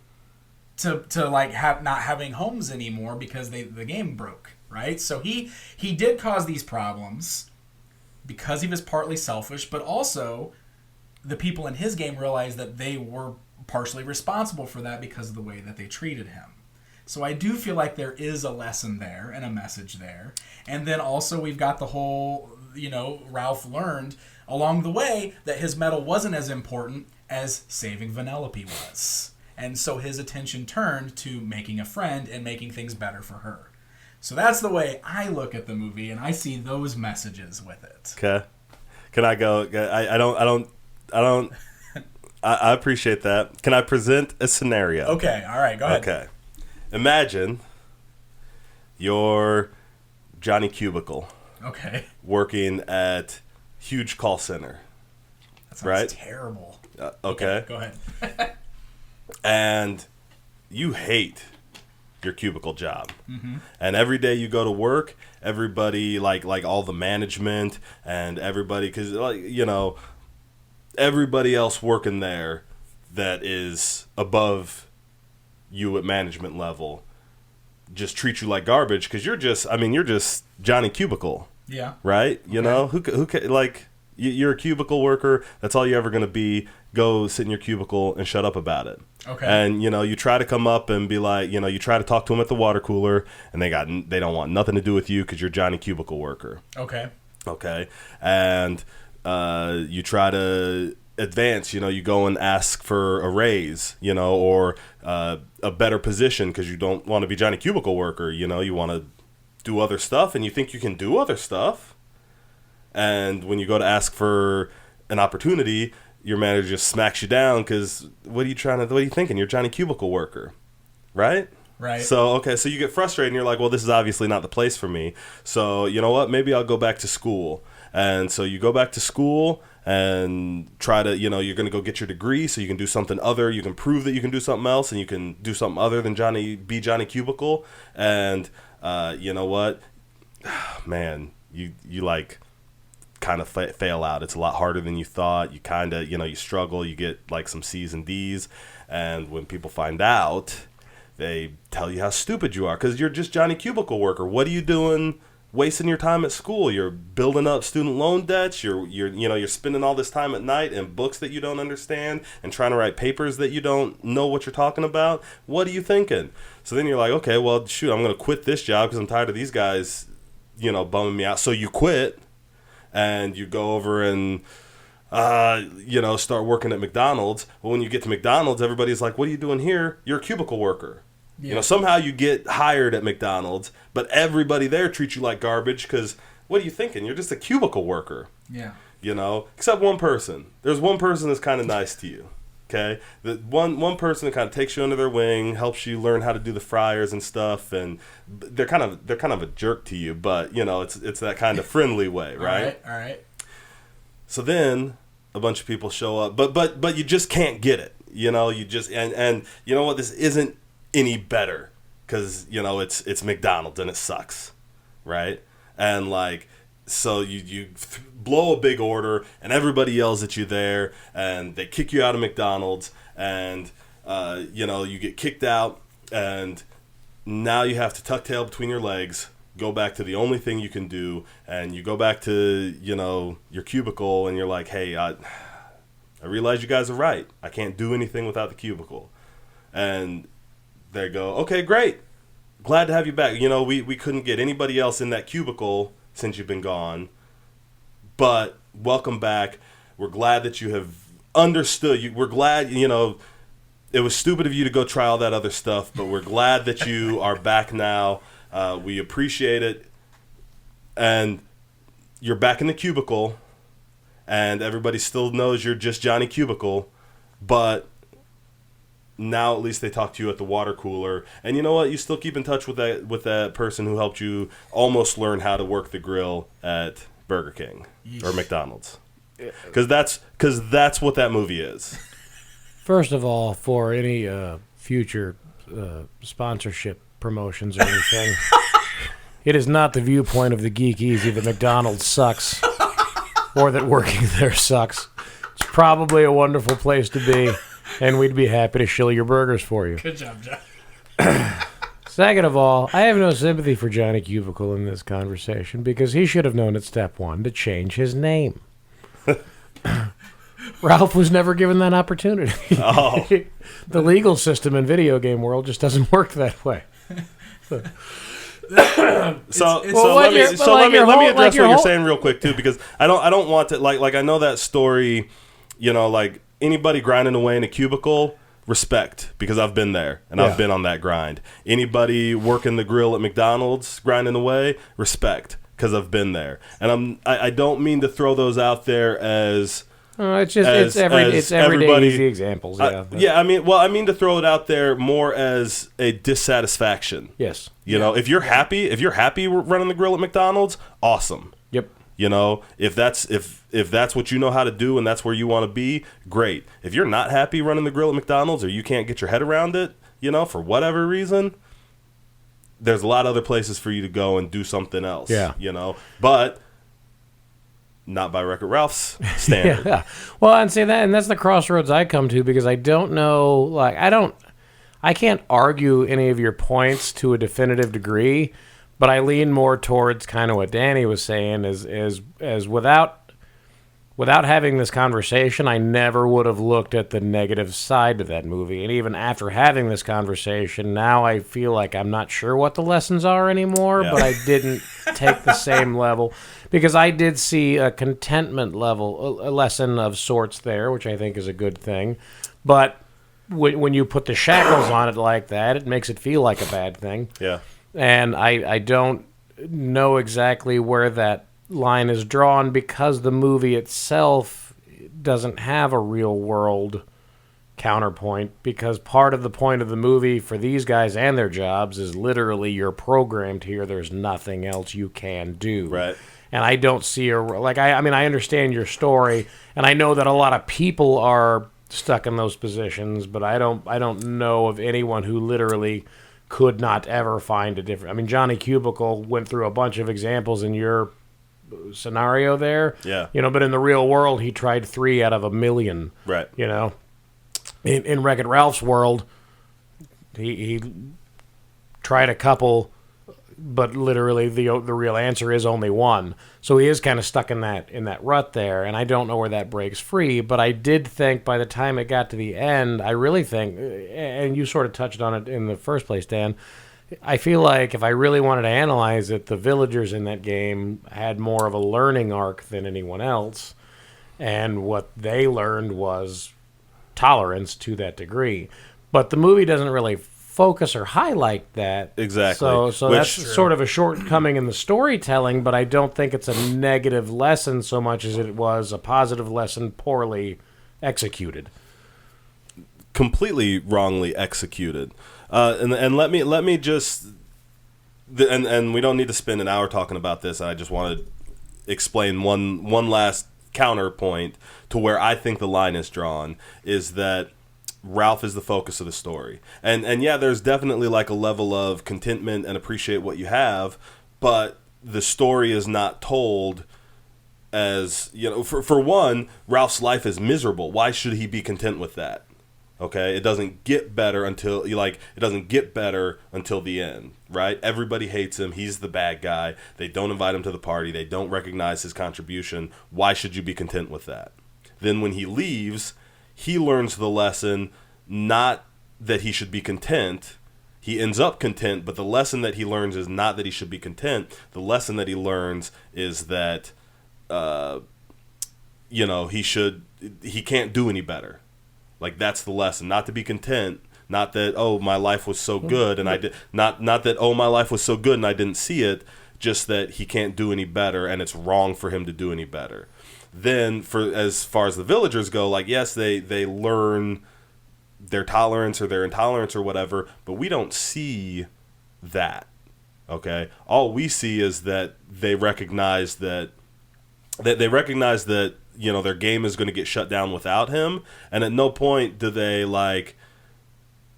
to like not having homes anymore because the game broke, right? So he did cause these problems because he was partly selfish, but also the people in his game realized that they were partially responsible for that because of the way that they treated him. So I do feel like there is a lesson there and a message there. And then also we've got the whole, you know, Ralph learned along the way that his medal wasn't as important as saving Vanellope was. And so his attention turned to making a friend and making things better for her. So that's the way I look at the movie, and I see those messages with it. Okay. Can I go? I appreciate that. Can I present a scenario? Okay, all right, go ahead. Okay. Imagine you're Johnny Cubicle. Okay. Working at huge call center. That sounds right? terrible. Okay. Go ahead. And you hate your cubicle job. And every day you go to work, everybody, like all the management and everybody, because, like, you know, everybody else working there that is above you at management level just treat you like garbage because you're just Johnny Cubicle. Yeah. Right? You know, who like, you're a cubicle worker. That's all you're ever going to be. Go sit in your cubicle and shut up about it. Okay. And, you know, you try to come up and be like, you know, you try to talk to them at the water cooler, and they don't want nothing to do with you because you're Johnny Cubicle worker. Okay. Okay. And you try to advance, you know, you go and ask for a raise, you know, or a better position because you don't want to be Johnny Cubicle worker. You know, you want to do other stuff, and you think you can do other stuff. And when you go to ask for an opportunity, your manager just smacks you down because what are you thinking? You're Johnny Cubicle worker, right? Right. So, okay, so you get frustrated and you're like, well, this is obviously not the place for me. So, you know what? Maybe I'll go back to school. And so you go back to school and try to, you know, you're going to go get your degree so you can do something other. You can prove that you can do something else and you can do something other than Johnny Cubicle. And you know what? Man, you like kind of fail out. It's a lot harder than you thought. You kind of, you know, you struggle. You get like some C's and D's. And when people find out, they tell you how stupid you are because you're just Johnny Cubicle worker. What are you doing wasting your time at school? You're building up student loan debts. You're spending all this time at night in books that you don't understand and trying to write papers that you don't know what you're talking about. What are you thinking? So then you're like, okay, well, shoot, I'm going to quit this job because I'm tired of these guys, you know, bumming me out. So you quit and you go over and, you know, start working at McDonald's. Well, when you get to McDonald's, everybody's like, what are you doing here? You're a cubicle worker. Yeah. You know, somehow you get hired at McDonald's, but everybody there treats you like garbage because what are you thinking? You're just a cubicle worker. Yeah. You know, except one person. There's one person that's kind of nice to you. Okay, the one person that kind of takes you under their wing, helps you learn how to do the fryers and stuff, and they're kind of a jerk to you, but you know it's that kind of friendly way, right? All right. So then a bunch of people show up, but you just can't get it. You know, you just and you know what? This isn't any better because you know it's McDonald's and it sucks, right? And like. So you blow a big order, and everybody yells at you there, and they kick you out of McDonald's, and you know you get kicked out, and now you have to tuck tail between your legs, go back to the only thing you can do, and you go back to you know your cubicle, and you're like, hey, I realize you guys are right. I can't do anything without the cubicle, and they go, okay, great, glad to have you back. You know we couldn't get anybody else in that cubicle since you've been gone, but welcome back. We're glad that you have understood. We're glad, you know, it was stupid of you to go try all that other stuff, but we're glad that you are back now. We appreciate it. And you're back in the cubicle, and everybody still knows you're just Johnny Cubicle, but now at least they talk to you at the water cooler, and you know what? You still keep in touch with that person who helped you almost learn how to work the grill at Burger King or McDonald's, because that's what that movie is. First of all, for any future sponsorship promotions or anything, it is not the viewpoint of the Geek Easy that McDonald's sucks or that working there sucks. It's probably a wonderful place to be. And we'd be happy to shill your burgers for you. Good job, John. Second of all, I have no sympathy for Johnny Cubicle in this conversation because he should have known at step one to change his name. Ralph was never given that opportunity. Oh. The legal system in video game world just doesn't work that way. Let me address what you're saying real quick too, because I don't want to like I know that story, you know, like anybody grinding away in a cubicle, respect, because I've been there and I've been on that grind. Anybody working the grill at McDonald's grinding away, respect, because I've been there. And I don't mean to throw those out there as it's everyday easy examples. Yeah, I mean to throw it out there more as a dissatisfaction. Yes. You know, if you're happy running the grill at McDonald's, awesome. Yep. You know, if that's what you know how to do and that's where you want to be, great. If you're not happy running the grill at McDonald's or you can't get your head around it, for whatever reason, there's a lot of other places for you to go and do something else. Yeah. But not by Wreck-It Ralph's standard. Yeah. Well, and say that, and that's the crossroads I come to, because I don't know, like, I can't argue any of your points to a definitive degree, but I lean more towards kind of what Danny was saying, is without having this conversation, I never would have looked at the negative side of that movie. And even after having this conversation, now I feel like I'm not sure what the lessons are anymore, but I didn't take the same level. Because I did see a contentment level, a lesson of sorts there, which I think is a good thing. But when you put the shackles on it like that, it makes it feel like a bad thing. Yeah. And I don't know exactly where that line is drawn, because the movie itself doesn't have a real world counterpoint, because part of the point of the movie for these guys and their jobs is literally you're programmed here. There's nothing else you can do. Right. And I don't see I understand your story, and I know that a lot of people are stuck in those positions, but I don't know of anyone who literally could not ever find a different. I mean, Johnny Cubicle went through a bunch of examples in your scenario there. Yeah. But in the real world, he tried 3 out of 1 million. Right. In Wreck-It Ralph's world, he tried a couple, but literally the real answer is only 1. So he is kind of stuck in that rut there, and I don't know where that breaks free. But I did think by the time it got to the end, I really think, and you sort of touched on it in the first place, Dan, I feel like if I really wanted to analyze it, the villagers in that game had more of a learning arc than anyone else, and what they learned was tolerance to that degree. But the movie doesn't really focus or highlight that. Exactly. So that's sort of a shortcoming in the storytelling, but I don't think it's a negative lesson so much as it was a positive lesson poorly executed. Completely wrongly executed. And let me just, and we don't need to spend an hour talking about this. I just want to explain one last counterpoint to where I think the line is drawn, is that Ralph is the focus of the story. And yeah, there's definitely like a level of contentment and appreciate what you have, but the story is not told as, for one, Ralph's life is miserable. Why should he be content with that? Okay, it doesn't get better until the end, right? Everybody hates him. He's the bad guy. They don't invite him to the party. They don't recognize his contribution. Why should you be content with that? Then when he leaves, he learns the lesson, not that he should be content. He ends up content, but the lesson that he learns is not that he should be content. The lesson that he learns is that, he can't do any better. Like, that's the lesson. Not to be content. Not that, my life was so good and I did not that, my life was so good and I didn't see it. Just that he can't do any better, and it's wrong for him to do any better. Then, for as far as the villagers go, like, yes, they learn their tolerance or their intolerance or whatever, but we don't see that. Okay, all we see is that they recognize that their game is going to get shut down without him, and at no point do they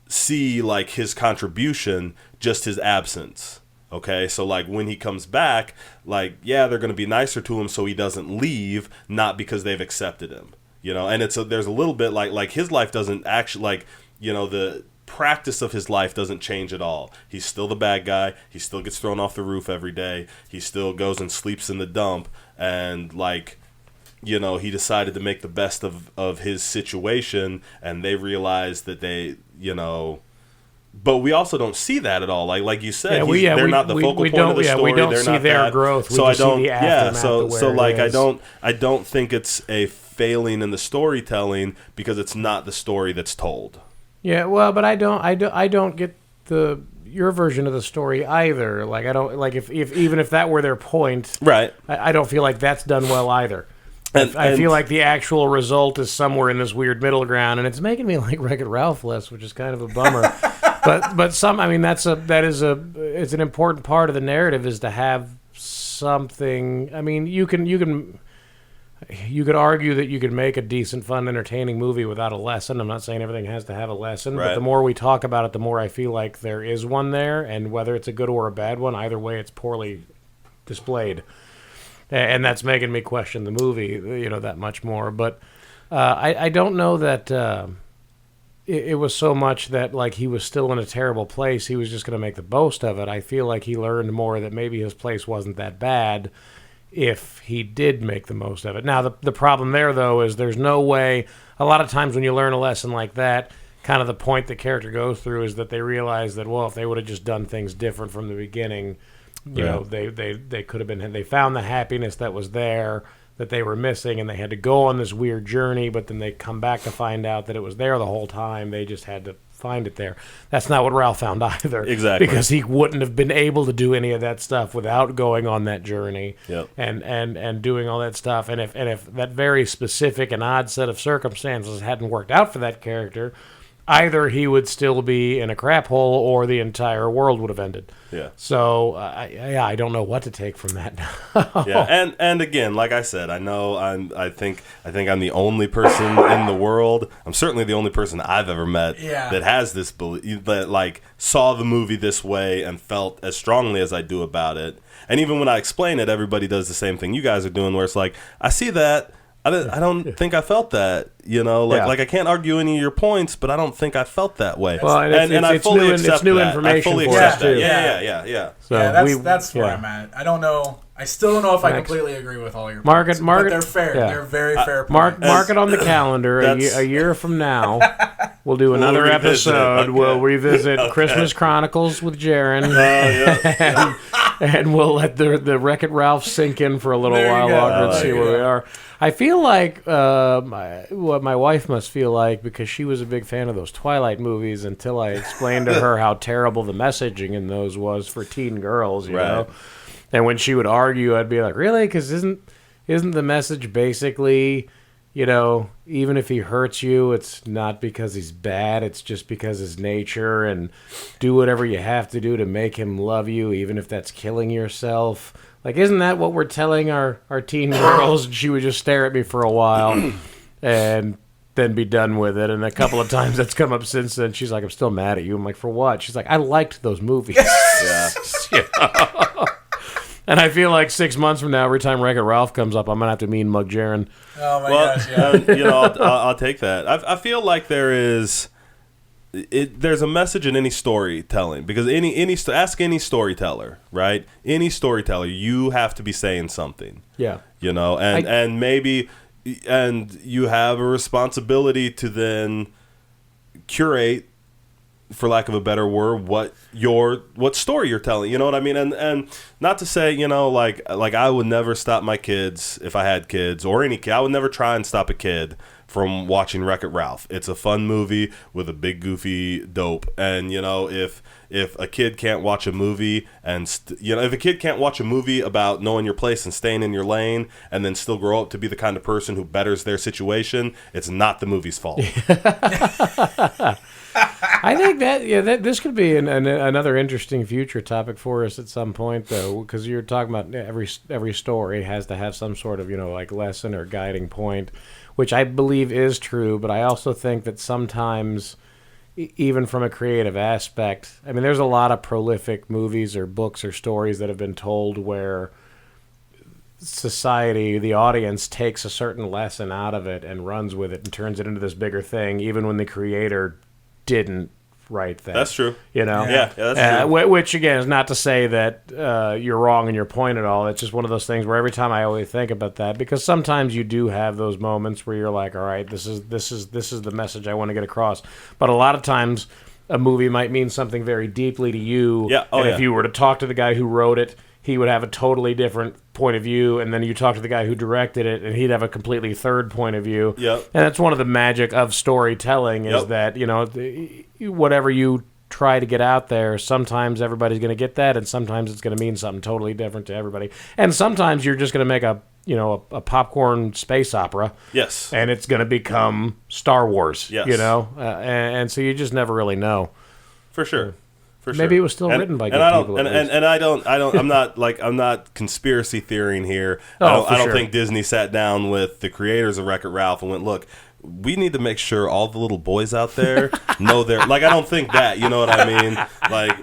see his contribution, just his absence. Okay, so when he comes back, they're going to be nicer to him so he doesn't leave, not because they've accepted him. And there's a little bit like his life doesn't actually the practice of his life doesn't change at all. He's still the bad guy. He still gets thrown off the roof every day. He still goes and sleeps in the dump, and he decided to make the best of his situation, and they realized that but we also don't see that at all. Like you said, they're not the focal point of the story. We don't they're see not their that. growth. We so just I don't. See the aftermath I don't think it's a failing in the storytelling because it's not the story that's told. Yeah, well, but I don't get your version of the story either. Like, I don't if even if that were their point, right? I don't feel like that's done well either. I feel like the actual result is somewhere in this weird middle ground, and it's making me like Wreck-It Ralph less, which is kind of a bummer. but it's an important part of the narrative is to have something. I mean, you can you could argue that you could make a decent, fun, entertaining movie without a lesson. I'm not saying everything has to have a lesson, but the more we talk about it, the more I feel like there is one there, and whether it's a good or a bad one, either way, it's poorly displayed. And that's making me question the movie, that much more. But I don't know that it was so much that, like, he was still in a terrible place. He was just going to make the most of it. I feel like he learned more that maybe his place wasn't that bad if he did make the most of it. Now, the problem there, though, is there's no way... A lot of times when you learn a lesson like that, kind of the point the character goes through is that they realize that, well, if they would have just done things different from the beginning, they could have been... They found the happiness that was there that they were missing, and they had to go on this weird journey, but then they come back to find out that it was there the whole time. They just had to find it there. That's not what Ralph found either. Exactly. Because he wouldn't have been able to do any of that stuff without going on that journey and doing all that stuff. And if that very specific and odd set of circumstances hadn't worked out for that character, either he would still be in a crap hole or the entire world would have ended. Yeah. So, I don't know what to take from that. Yeah, and again, like I said, I think I'm the only person in the world. I'm certainly the only person I've ever met that has this belief, that like saw the movie this way and felt as strongly as I do about it. And even when I explain it, everybody does the same thing you guys are doing, where it's like, I see that. I don't think I felt that, like I can't argue any of your points, but I don't think I felt that way. Well, and I fully accept that. It's new information for us too. Yeah. So that's where I'm at. I don't know. I still don't know if I completely agree with all your points. But they're fair. Yeah. They're very fair points. Mark it on the calendar. A year from now, we'll do another episode. We'll revisit Christmas Chronicles with Jaron. And we'll let the Wreck-It Ralph sink in for a little while longer and see where we are. I feel like what my wife must feel like, because she was a big fan of those Twilight movies until I explained to her how terrible the messaging in those was for teen girls, you know? And when she would argue, I'd be like, really? Because isn't the message basically, even if he hurts you, it's not because he's bad, it's just because his nature, and do whatever you have to do to make him love you, even if that's killing yourself. Like, isn't that what we're telling our teen girls? And she would just stare at me for a while and then be done with it. And a couple of times that's come up since then. She's like, I'm still mad at you. I'm like, for what? She's like, I liked those movies. And I feel like 6 months from now, every time Wreck-It Ralph comes up, I'm going to have to mean mug Jaron. Oh, my gosh, yeah. I'll take that. I feel like there's a message in any storytelling, because ask any storyteller, right? Any storyteller, you have to be saying something. Yeah. And maybe you have a responsibility to then curate, for lack of a better word, what story you're telling. You know what I mean? And not to say, like I would never stop my kids, if I had kids, or any kid. I would never try and stop a kid from watching Wreck-It Ralph. It's a fun movie with a big goofy dope. And if a kid can't watch a movie if a kid can't watch a movie about knowing your place and staying in your lane and then still grow up to be the kind of person who betters their situation, it's not the movie's fault. I think that this could be another interesting future topic for us at some point, though, because you're talking about every story has to have some sort of like lesson or guiding point, which I believe is true. But I also think that sometimes, even from a creative aspect, I mean, there's a lot of prolific movies or books or stories that have been told where society, the audience, takes a certain lesson out of it and runs with it and turns it into this bigger thing, even when the creator didn't write that. That's true. Yeah, that's true. Which again is not to say that you're wrong in your point at all. It's just one of those things where every time I always think about that, because sometimes you do have those moments where you're like, all right, this is the message I want to get across. But a lot of times a movie might mean something very deeply to you. Yeah. If you were to talk to the guy who wrote it, he would have a totally different point of view, and then you talk to the guy who directed it, and he'd have a completely third point of view. Yep. And that's one of the magic of storytelling is that, whatever you try to get out there, sometimes everybody's going to get that, and sometimes it's going to mean something totally different to everybody. And sometimes you're just going to make a popcorn space opera. Yes. And it's going to become Star Wars. Yes. And so you just never really know. For sure. For Maybe sure. it was still written by good people. I'm not conspiracy theorying here. Oh, I don't think Disney sat down with the creators of Wreck-It Ralph and went, look, we need to make sure all the little boys out there know their, like, I don't think that, you know what I mean? Like,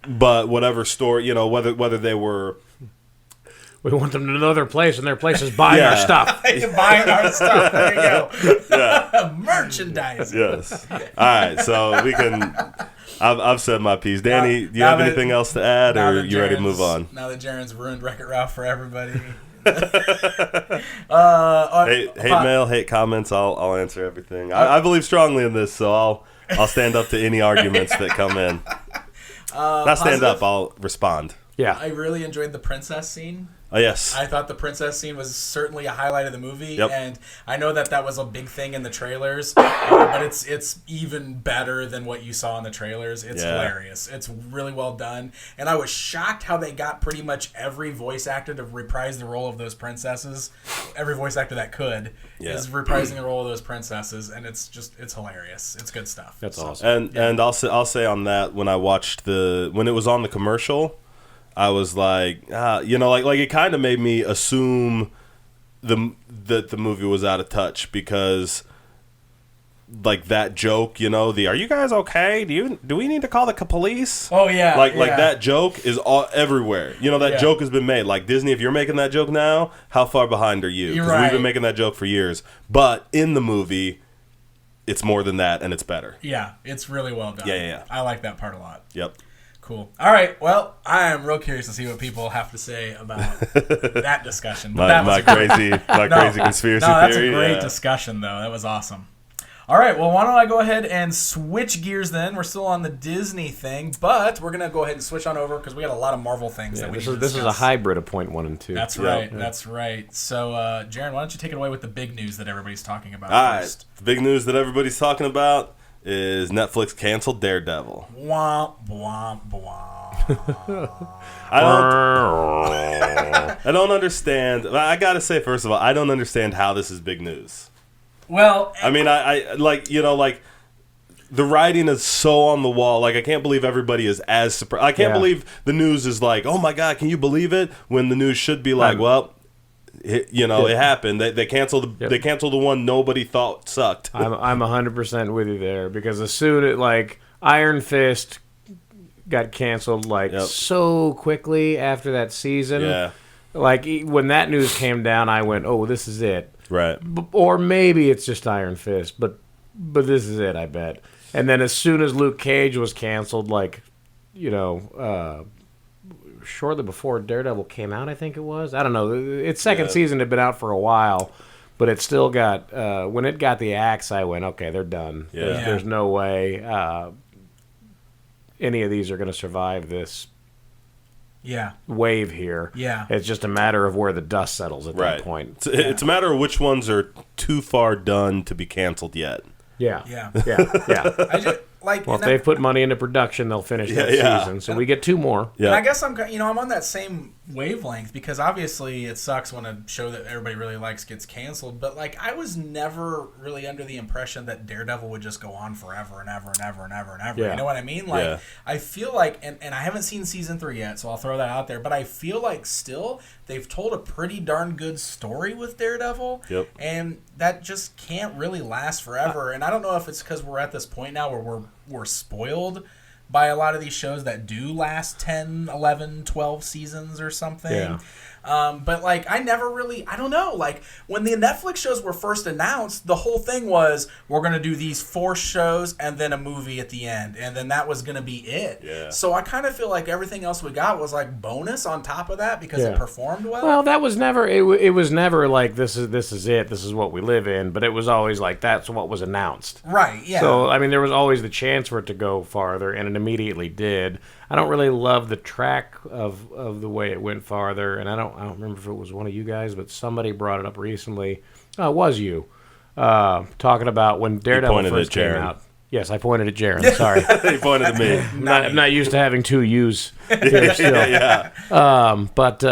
but whatever story, you know, whether they were, we want them to know their place, and their place is buying our stuff. Buying our stuff. There you go. Yeah. Merchandise. Yes. All right, so we can. I've said my piece. Danny, do you have anything else to add, or are you ready to move on? Now that Jaren's ruined Wreck-It Ralph for everybody. Hate mail, hate comments. I'll answer everything. I believe strongly in this, so I'll stand up to any arguments that come in. Not stand up. I'll respond. Yeah. I really enjoyed the princess scene. Oh, yes. I thought the princess scene was certainly a highlight of the movie, Yep. and I know that was a big thing in the trailers, but it's even better than what you saw in the trailers. It's hilarious. It's really well done, and I was shocked how they got pretty much every voice actor to reprise the role of those princesses. Every voice actor that could is reprising the role of those princesses, and it's hilarious. It's good stuff. That's awesome. And I'll say on that, when I watched when it was on the commercial, I was like, you know, like it kind of made me assume that the movie was out of touch, because like that joke, you know, are you guys okay? Do we need to call the police? Oh yeah, like that joke is all everywhere. You know, that joke has been made. Like, Disney, if you're making that joke now, how far behind are you? You're Because right. we've been making that joke for years. But in the movie, it's more than that, and it's better. Yeah, it's really well done. Yeah. I like that part a lot. Yep. Cool. All right. Well, I am real curious to see what people have to say about that discussion. But My crazy conspiracy theory. That's a great discussion, though. That was awesome. All right. Well, why don't I go ahead and switch gears then? We're still on the Disney thing, but we're going to go ahead and switch on over because we got a lot of Marvel things that we need to discuss. This is a hybrid of point 1 and 2. That's right. Yeah. That's right. So, Jaren, why don't you take it away with the big news that everybody's talking about first? Right. The big news that everybody's talking about is Netflix canceled Daredevil. Womp, womp, womp. I don't understand. I gotta say, first of all, I don't understand how this is big news. Well, I mean, I like, you know, like, the writing is so on the wall. Like, I can't believe everybody is as surprised. I can't believe the news is like, oh my God, can you believe it? When the news should be like, well, it happened. They canceled the one nobody thought sucked. I'm 100% with you there, because as soon as, like, Iron Fist got canceled so quickly after that season. Yeah. Like, when that news came down, I went, "Oh, this is it." Right. Or maybe it's just Iron Fist, but this is it, I bet. And then as soon as Luke Cage was canceled, like, you know, shortly before Daredevil came out, I think it was. I don't know. Its second season had been out for a while, but it still got when it got the axe, I went, okay, they're done. Yeah. There's no way any of these are going to survive this wave here. Yeah. It's just a matter of where the dust settles at that point. It's a matter of which ones are too far done to be canceled yet. Yeah. I just, like, well, if they've put money into production, they'll finish that season. So we get 2 more. Yeah. And I guess I'm on that same wavelength, because obviously it sucks when a show that everybody really likes gets canceled. But, like, I was never really under the impression that Daredevil would just go on forever and ever and ever and ever and ever. Yeah. You know what I mean? Like, I feel like, and I haven't seen season 3 yet, so I'll throw that out there. But I feel like still they've told a pretty darn good story with Daredevil. Yep. And that just can't really last forever. And I don't know if it's because we're at this point now where we're spoiled by a lot of these shows that do last 10, 11, 12 seasons or something. Yeah. But, like, I don't know. Like, when the Netflix shows were first announced, the whole thing was, we're going to do these 4 shows and then a movie at the end. And then that was going to be it. Yeah. So I kind of feel like everything else we got was, like, bonus on top of that because it performed well. Well, that was never, it was never like, this is it, this is what we live in. But it was always like, that's what was announced. Right, yeah. So, I mean, there was always the chance for it to go farther, and it immediately did. I don't really love the track of the way it went farther, and I don't remember if it was one of you guys, but somebody brought it up recently. Oh, it was you. Talking about when Daredevil first came out. Yes, I pointed at Jaron. Sorry. He pointed at me. I'm not used to having 2 U's here still. But,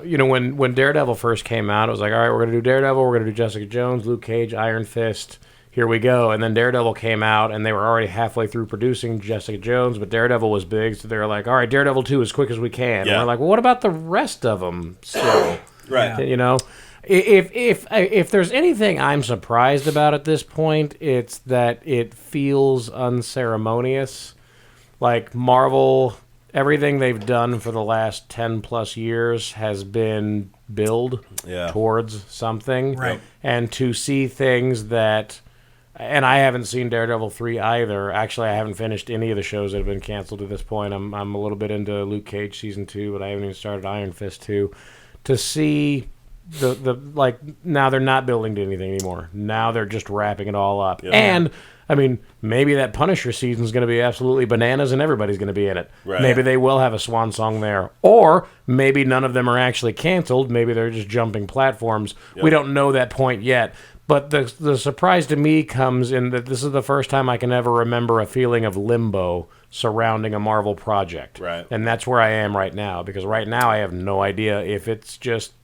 you know, when Daredevil first came out, it was like, all right, we're going to do Daredevil, we're going to do Jessica Jones, Luke Cage, Iron Fist, here we go. And then Daredevil came out, and they were already halfway through producing Jessica Jones, but Daredevil was big, so they were like, all right, Daredevil 2 as quick as we can. Yeah. And we're like, well, what about the rest of them still? Right. You know? If there's anything I'm surprised about at this point, it's that it feels unceremonious. Like Marvel, everything they've done for the last 10 plus years has been build towards something. Right. And to see things that, and I haven't seen Daredevil 3 either. Actually, I haven't finished any of the shows that have been canceled at this point. I'm a little bit into Luke Cage season 2, but I haven't even started Iron Fist 2. To see the like, now they're not building to anything anymore. Now they're just wrapping it all up. Yeah. And I mean, maybe that Punisher season is going to be absolutely bananas and everybody's going to be in it. Right. Maybe they will have a swan song there. Or maybe none of them are actually canceled. Maybe they're just jumping platforms. Yep. We don't know that point yet. But the surprise to me comes in that this is the first time I can ever remember a feeling of limbo surrounding a Marvel project. Right. And that's where I am right now. Because right now I have no idea if it's just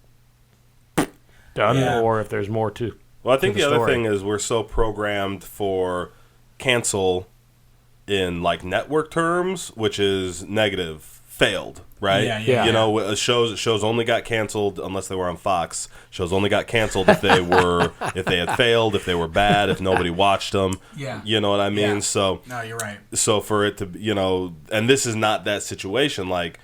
done or if there's more to. Well, I think the other thing is we're so programmed for cancel in like network terms, which is negative, failed, right? Yeah. You know, shows only got canceled unless they were on Fox. Shows only got canceled if they were if they had failed, if they were bad, if nobody watched them. Yeah. You know what I mean? Yeah. So no, you're right. So for it to, you know, and this is not that situation. Like,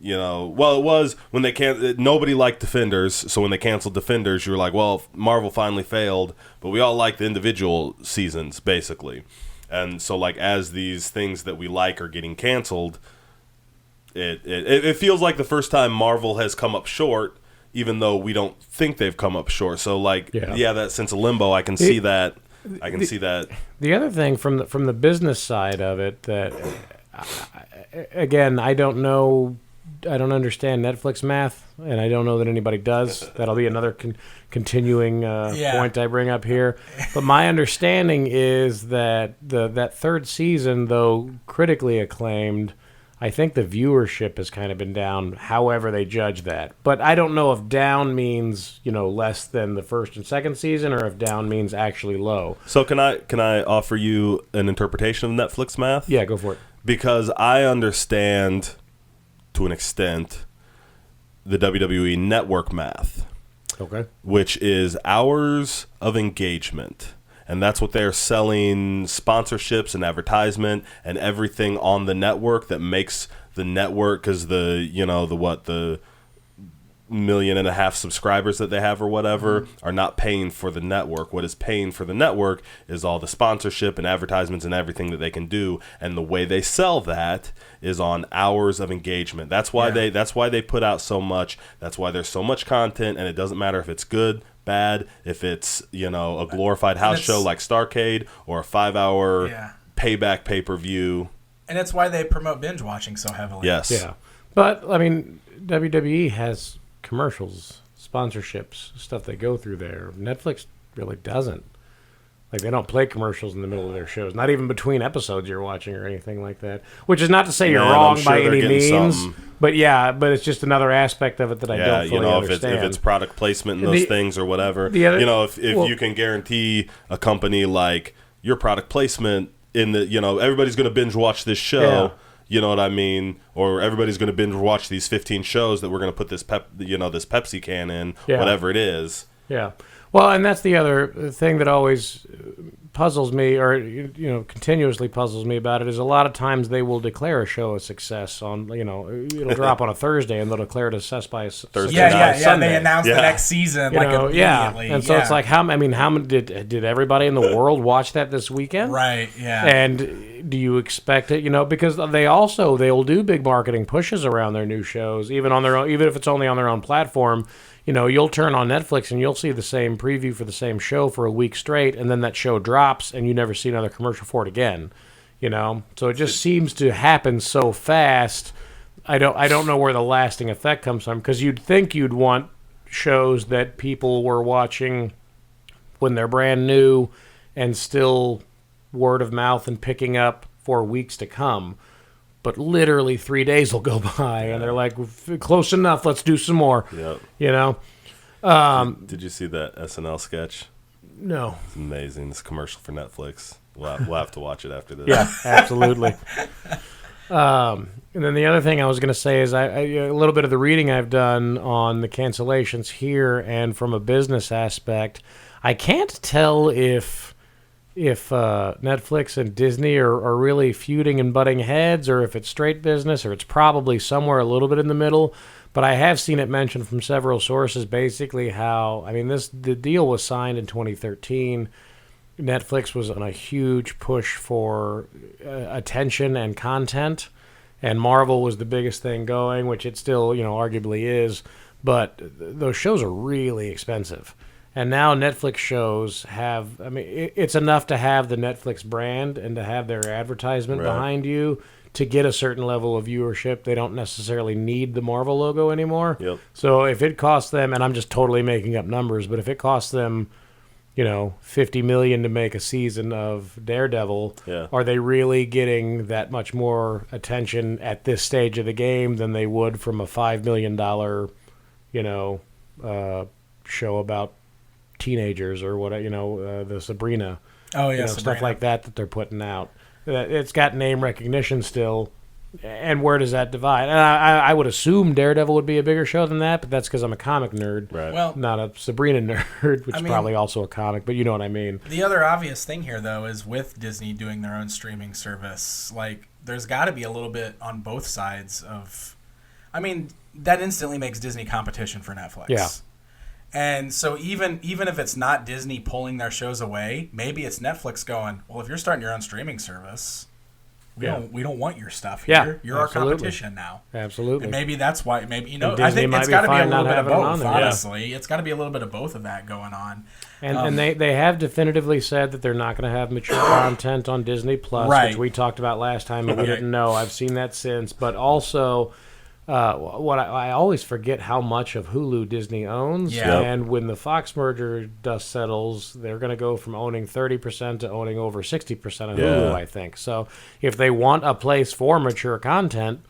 you know, well, it was when they nobody liked Defenders, so when they canceled Defenders, you were like, well, Marvel finally failed, but we all like the individual seasons, basically. And so, like, as these things that we like are getting canceled, it feels like the first time Marvel has come up short, even though we don't think they've come up short. So, like, that sense of limbo, I can see that. I can see that. The other thing from the business side of it that, again, I don't know. I don't understand Netflix math, and I don't know that anybody does. That'll be another continuing point I bring up here. But my understanding is that that third season, though critically acclaimed, I think the viewership has kind of been down, however they judge that. But I don't know if down means, you know, less than the first and second season, or if down means actually low. So can I offer you an interpretation of Netflix math? Yeah, go for it. Because I understand, to an extent, the WWE network math. Okay. Which is hours of engagement. And that's what they're selling, sponsorships and advertisement and everything on the network that makes the network, because the 1.5 million subscribers that they have or whatever are not paying for the network. What is paying for the network is all the sponsorship and advertisements and everything that they can do, and the way they sell that is on hours of engagement. That's why they put out so much. That's why there's so much content, and it doesn't matter if it's good, bad, if it's, you know, a glorified house show like Starcade or a 5-hour payback pay-per-view. And it's why they promote binge watching so heavily. Yes. Yeah. But I mean, WWE has commercials, sponsorships, stuff they go through there. Netflix really doesn't. Like, they don't play commercials in the middle of their shows, not even between episodes you're watching or anything like that. Which is not to say you're wrong by any means, but it's just another aspect of it that I don't fully understand. If it's product placement and those things or whatever, if you can guarantee a company like your product placement in the, everybody's going to binge watch this show. Yeah. You know what I mean? Or everybody's going to binge watch these 15 shows that we're going to put this this Pepsi can in, whatever it is. Yeah. Well, and that's the other thing that always puzzles me, or continuously puzzles me about it, is a lot of times they will declare a show a success on, it'll drop on a Thursday and they'll declare it a success by a Thursday. Yeah. They announce the next season immediately. And so it's like, how many did everybody in the world watch that this weekend? Right. Yeah. And do you expect it? Because they'll do big marketing pushes around their new shows, even on their own, even if it's only on their own platform. You'll turn on Netflix and you'll see the same preview for the same show for a week straight, and then that show drops and you never see another commercial for it again. So it just seems to happen so fast. I don't know where the lasting effect comes from, because you'd think you'd want shows that people were watching when they're brand new and still word of mouth and picking up for weeks to come. But literally 3 days will go by, and they're like, close enough, let's do some more. Yep. You know? Did you see that SNL sketch? No. It's amazing. This commercial for Netflix. We'll have to watch it after this. Yeah, absolutely. And then the other thing I was going to say is a little bit of the reading I've done on the cancellations here, and from a business aspect, I can't tell if Netflix and Disney are really feuding and butting heads, or if it's straight business, or it's probably somewhere a little bit in the middle. But I have seen it mentioned from several sources, basically how, the deal was signed in 2013. Netflix was on a huge push for attention and content, and Marvel was the biggest thing going, which it still, arguably is. But those shows are really expensive. And now Netflix shows have, it's enough to have the Netflix brand and to have their advertisement behind you to get a certain level of viewership. They don't necessarily need the Marvel logo anymore. Yep. So if it costs them, and I'm just totally making up numbers, but if it costs them, $50 million to make a season of Daredevil, are they really getting that much more attention at this stage of the game than they would from a $5 million, show about teenagers or what, the Sabrina, Sabrina. stuff like that they're putting out. It's got name recognition still, and where does that divide? And I would assume Daredevil would be a bigger show than that, but that's because I'm a comic nerd, Right. Well, not a Sabrina nerd, which is probably also a comic, but you know what I mean. The other obvious thing here, though, is with Disney doing their own streaming service, there's got to be a little bit on both sides of... that instantly makes Disney competition for Netflix. Yeah. And so even if it's not Disney pulling their shows away, maybe it's Netflix going, well, if you're starting your own streaming service, we don't want your stuff here. Yeah, you're absolutely. our competition now. Absolutely. And maybe that's why. Maybe I Disney think might it's be got to be a fine little not bit of having it on both. there. Honestly, it's got to be a little bit of both of that going on. And they have definitively said that they're not going to have mature content on Disney Plus, which we talked about last time, but we didn't know. I've seen that since. But also, what I always forget how much of Hulu Disney owns. Yeah. And when the Fox merger dust settles, they're going to go from owning 30% to owning over 60% of Hulu, I think. So if they want a place for mature content,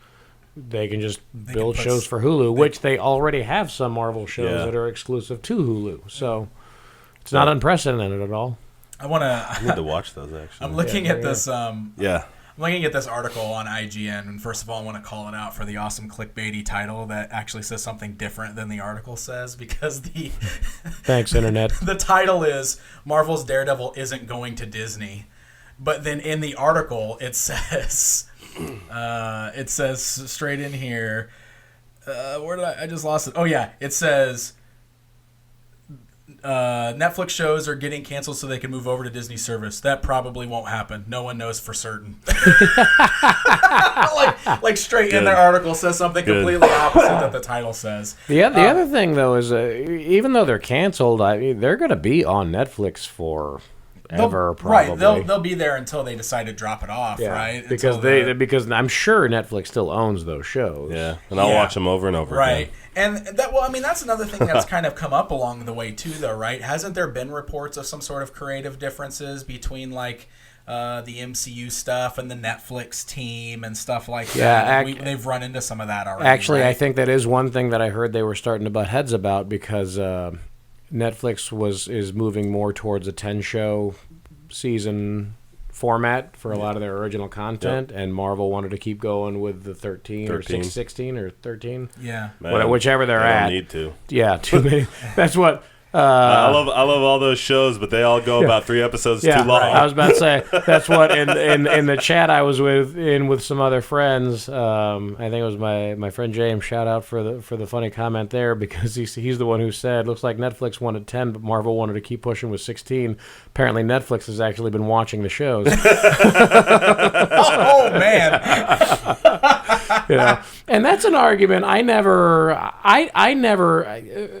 they can just build shows for Hulu, which they already have some Marvel shows that are exclusive to Hulu. So it's not unprecedented at all. I need to watch those, actually. I'm looking at this. I'm looking at this article on IGN, and first of all, I want to call it out for the awesome clickbaity title that actually says something different than the article says, because Thanks, Internet. The title is Marvel's Daredevil isn't going to Disney, but then in the article it says straight in here, where did I just lost it? Oh yeah, it says Netflix shows are getting canceled so they can move over to Disney service. That probably won't happen. No one knows for certain. like straight in their article says something completely opposite that the title says. The other thing, though, is even though they're canceled, they're going to be on Netflix for ever, probably. Right, they'll be there until they decide to drop it off, right? Because because I'm sure Netflix still owns those shows. Yeah, and I'll watch them over and over again. And that's another thing that's kind of come up along the way too, though, right? Hasn't there been reports of some sort of creative differences between the MCU stuff and the Netflix team and stuff like that? Yeah, they've run into some of that already. Actually, right? I think that is one thing that I heard they were starting to butt heads about, because Netflix is moving more towards a 10-show season format for a lot of their original content, and Marvel wanted to keep going with the 13. Or 16 or 13. Yeah. Whichever they're at. Don't need to. Yeah, too many. That's what... I love all those shows, but they all go about 3 episodes too long. I was about to say that's what in the chat I was with some other friends. I think it was my friend James. Shout out for the funny comment there, because he's the one who said, looks like Netflix wanted 10, but Marvel wanted to keep pushing with 16. Apparently Netflix has actually been watching the shows. Oh man. And that's an argument I never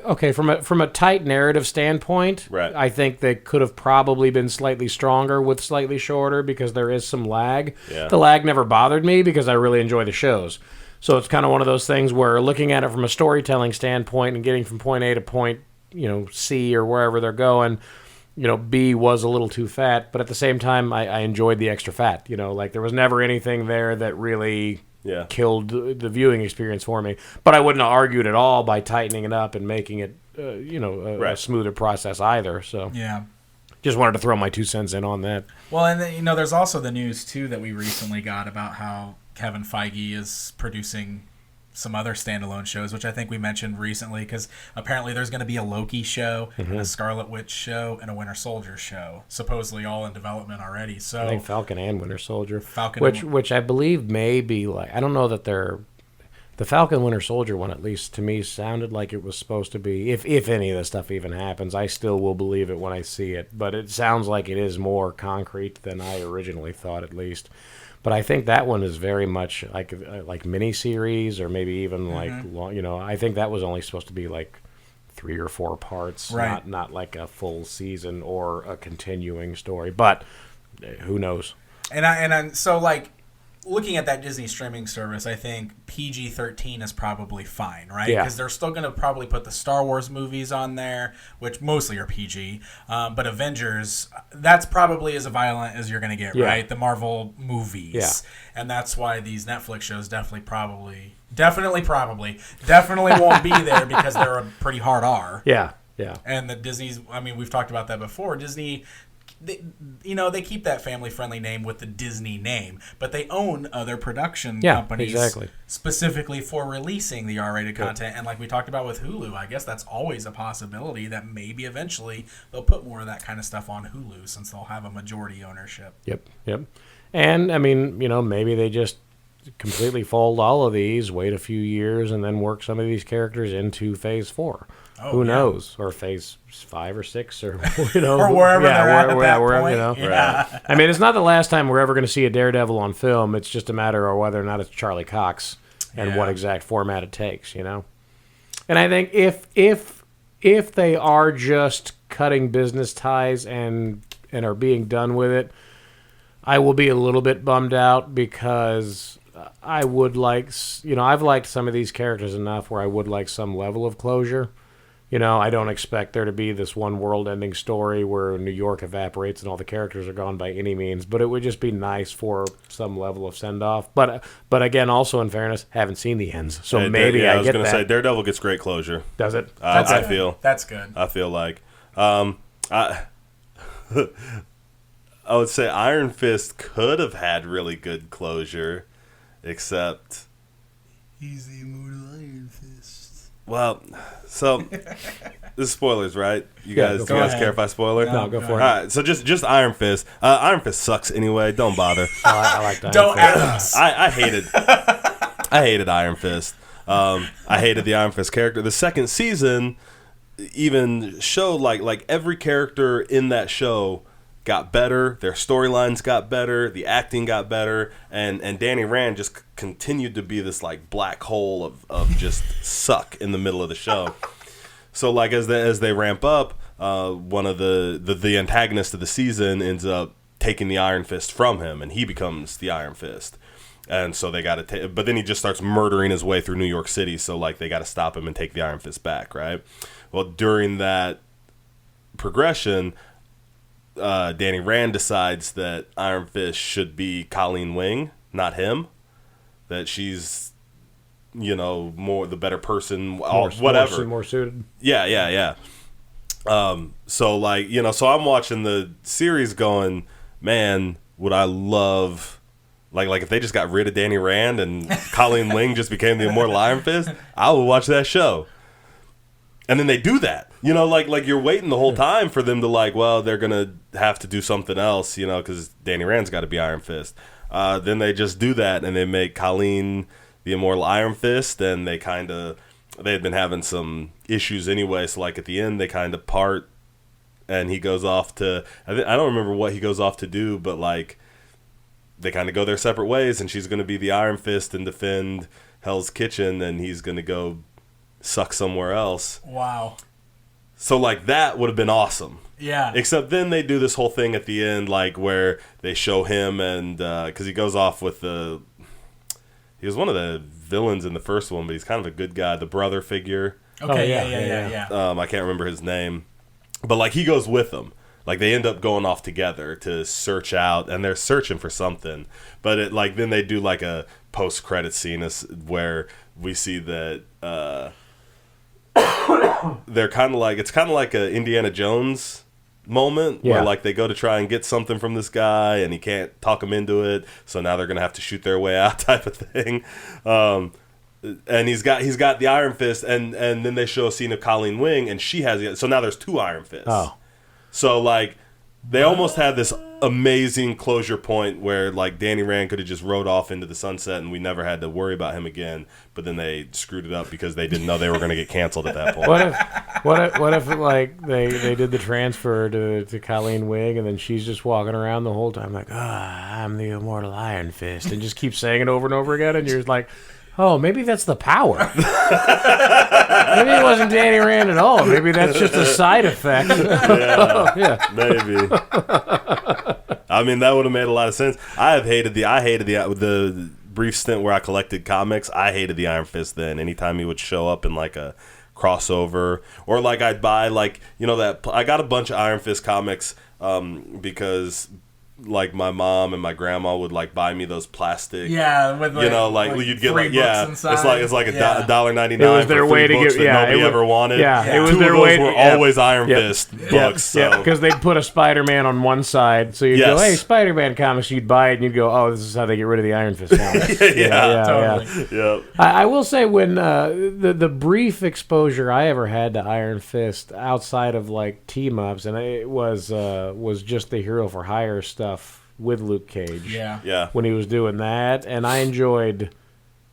okay, from a tight narrative standpoint, right. I think they could have probably been slightly stronger with slightly shorter, because there is some lag. Yeah. The lag never bothered me because I really enjoy the shows. So it's kind of one of those things where, looking at it from a storytelling standpoint and getting from point A to point, C or wherever they're going, B was a little too fat, but at the same time I enjoyed the extra fat. There was never anything there that really killed the viewing experience for me. But I wouldn't have argued at all by tightening it up and making it a smoother process either. So Just wanted to throw my 2 cents in on that. Well, and then, there's also the news too that we recently got about how Kevin Feige is producing some other standalone shows, which I think we mentioned recently, because apparently there's going to be a Loki show, and a Scarlet Witch show, and a Winter Soldier show, supposedly all in development already. So I think Falcon and Winter Soldier, which I believe may be like, I don't know that they're. The Falcon Winter Soldier one, at least to me, sounded like it was supposed to be, if any of this stuff even happens. I still will believe it when I see it, but it sounds like it is more concrete than I originally thought, at least. But I think that one is very much like miniseries, or maybe even like long, I think that was only supposed to be like 3 or 4 parts, right. not like a full season or a continuing story. But who knows? And so like, looking at that Disney streaming service, I think PG-13 is probably fine, right? Yeah. Because they're still going to probably put the Star Wars movies on there, which mostly are PG. But Avengers, that's probably as violent as you're going to get, right? The Marvel movies. Yeah. And that's why these Netflix shows definitely won't be there, because they're a pretty hard R. Yeah. And the Disney's, I mean, we've talked about that before. Disney... They keep that family-friendly name with the Disney name, but they own other production companies specifically for releasing the R-rated content. And like we talked about with Hulu, I guess that's always a possibility that maybe eventually they'll put more of that kind of stuff on Hulu, since they'll have a majority ownership. Yep. And, I mean, maybe they just completely fold all of these, wait a few years, and then work some of these characters into Phase 4. Who knows? Or Phase 5 or 6, or or wherever they're at that point. Right. I mean, it's not the last time we're ever going to see a Daredevil on film. It's just a matter of whether or not it's Charlie Cox and what exact format it takes. And I think if they are just cutting business ties and are being done with it, I will be a little bit bummed out, because I would like, I've liked some of these characters enough where I would like some level of closure. I don't expect there to be this one world-ending story where New York evaporates and all the characters are gone by any means, but it would just be nice for some level of send-off. But again, also in fairness, haven't seen the ends, so maybe I get that. I was going to say, Daredevil gets great closure. Does it? I feel. That's good. I feel like. I would say Iron Fist could have had really good closure, except... He's the immortal Iron Fist. Well, so this is spoilers, right? You guys care if I spoiler? No, go for it. All right, so just Iron Fist. Iron Fist sucks anyway. Don't bother. I like that. Don't at us. I hated Iron Fist. I hated the Iron Fist character. The second season even showed like every character in that show got better, their storylines got better, the acting got better, and Danny Rand just continued to be this like black hole of just suck in the middle of the show. So like as they ramp up, one of the antagonist of the season ends up taking the Iron Fist from him, and he becomes the Iron Fist. And so they got to but then he just starts murdering his way through New York City, so like they got to stop him and take the Iron Fist back, right? Well, during that progression, Danny Rand decides that Iron Fist should be Colleen Wing, not him. That she's, more the better person, whatever. More suited. Yeah. So like, so I'm watching the series going, man, would I love, like if they just got rid of Danny Rand and Colleen Wing just became the immortal Iron Fist, I would watch that show. And then they do that, like you're waiting the whole time for them to they're going to have to do something else, because Danny Rand's got to be Iron Fist. Then they just do that, and they make Colleen the immortal Iron Fist, and they had been having some issues anyway, so like at the end they kind of part, and he goes off to, I don't remember what he goes off to do, but like they kind of go their separate ways, and she's going to be the Iron Fist and defend Hell's Kitchen, and he's going to go suck somewhere else. Wow. So like that would have been awesome. Yeah. Except then they do this whole thing at the end, like where they show him and because he goes off with he was one of the villains in the first one, but he's kind of a good guy, the brother figure. Okay. Yeah. I can't remember his name, but like he goes with them. Like they end up going off together to search out, and they're searching for something. But then they do like a post-credit scene where we see that. They're kind of like, it's kind of like a Indiana Jones moment where like they go to try and get something from this guy and he can't talk them into it, so now they're gonna have to shoot their way out type of thing. And he's got the Iron Fist, and then they show a scene of Colleen Wing, and she has it. So now there's 2 Iron Fists. Oh, so like they almost had this amazing closure point where like Danny Rand could have just rode off into the sunset and we never had to worry about him again. But then they screwed it up because they didn't know they were going to get canceled at that point. What if like they did the transfer to Colleen Wing, and then she's just walking around the whole time like, I'm the immortal Iron Fist, and just keep saying it over and over again, and you're like, oh, maybe that's the power. Maybe it wasn't Danny Rand at all. Maybe that's just a side effect. Yeah, maybe. I mean, that would have made a lot of sense. I hated the brief stint where I collected comics. I hated the Iron Fist then. Anytime he would show up in like a crossover, or like I'd buy like, that I got a bunch of Iron Fist comics because like my mom and my grandma would like buy me those plastic, with like, you'd get like inside. it's like $1.99. It was their way to get nobody ever wanted. It was 2 their of those way were always Iron Fist books. Because they'd put a Spider-Man on one side, so you'd go, hey, Spider-Man comics, you'd buy it, and you'd go, oh, this is how they get rid of the Iron Fist comics. Totally. Yeah. I will say, when the brief exposure I ever had to Iron Fist outside of like team-ups, and it was just the Hero for Hire stuff with Luke Cage. Yeah. When he was doing that, and I enjoyed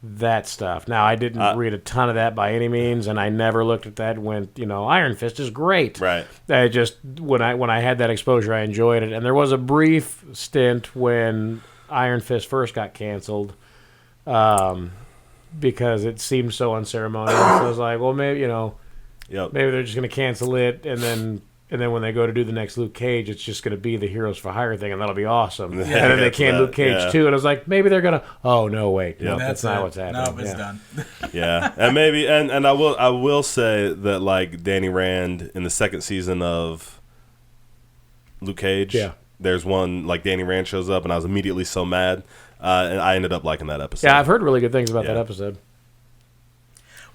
that stuff. Now, I didn't read a ton of that by any means, and I never looked at that and went, Iron Fist is great. Right. I just, when I had that exposure, I enjoyed it. And there was a brief stint when Iron Fist first got canceled, because it seemed so unceremonious. So I was like, well, maybe, maybe they're just going to cancel it, and then when they go to do the next Luke Cage, it's just going to be the Heroes for Hire thing, and that'll be awesome. And then they canned Luke Cage too, and I was like, maybe they're going to. Oh no, wait, no, that's not what's happening. No, it's done. And maybe, and I will say that like Danny Rand in the second season of Luke Cage, there's one like Danny Rand shows up, and I was immediately so mad, and I ended up liking that episode. Yeah, I've heard really good things about that episode.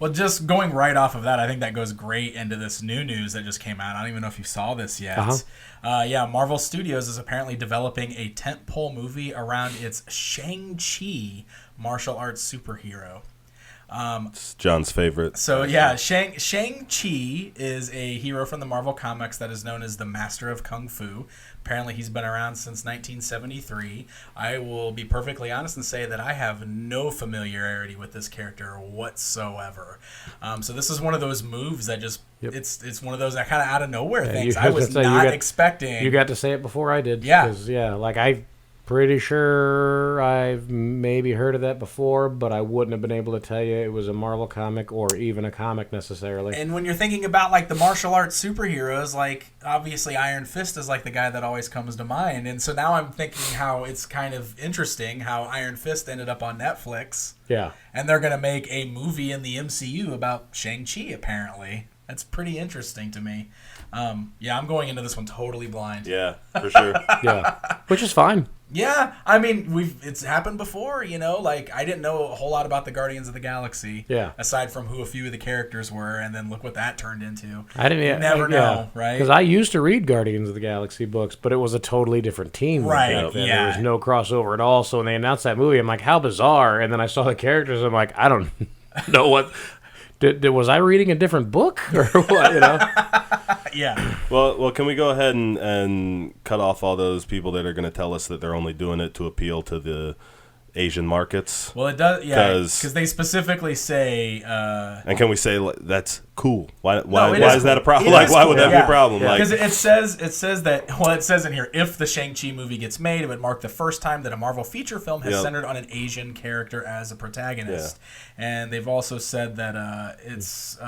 Well, just going right off of that, I think that goes great into this new news that just came out. I don't even know if you saw this yet. Marvel Studios is apparently developing a tentpole movie around its Shang-Chi martial arts superhero. It's John's favorite. So, Shang-Chi is a hero from the Marvel Comics that is known as the Master of Kung Fu. Apparently, he's been around since 1973. I will be perfectly honest and say that I have no familiarity with this character whatsoever. So this is one of those moves that just, it's one of those that kind of out of nowhere things. I was not expecting. You got to say it before I did. Yeah. Like I pretty sure I've maybe heard of that before, but I wouldn't have been able to tell you it was a Marvel comic or even a comic necessarily. And when you're thinking about like the martial arts superheroes, like obviously Iron Fist is like the guy that always comes to mind. And so now I'm thinking how it's kind of interesting how Iron Fist ended up on Netflix. Yeah. And they're going to make a movie in the MCU about Shang-Chi, apparently. That's pretty interesting to me. I'm going into this one totally blind. Yeah, for sure. Which is fine. Yeah, I mean, it's happened before, like I didn't know a whole lot about the Guardians of the Galaxy. Yeah. Aside from who a few of the characters were, and then look what that turned into. I didn't you never know, right? Because I used to read Guardians of the Galaxy books, but it was a totally different team. Right, There was no crossover at all. So when they announced that movie, I'm like, how bizarre. And then I saw the characters, I'm like, I don't know what... was I reading a different book or what? Yeah. Well, can we go ahead and cut off all those people that are going to tell us that they're only doing it to appeal to the Asian markets? Well, it does. Yeah, because they specifically say. And can we say that's cool? Why is that a problem? Like, why would that be a problem? Because it says that. Well, it says in here, if the Shang-Chi movie gets made, it would mark the first time that a Marvel feature film has centered on an Asian character as a protagonist. And they've also said that it's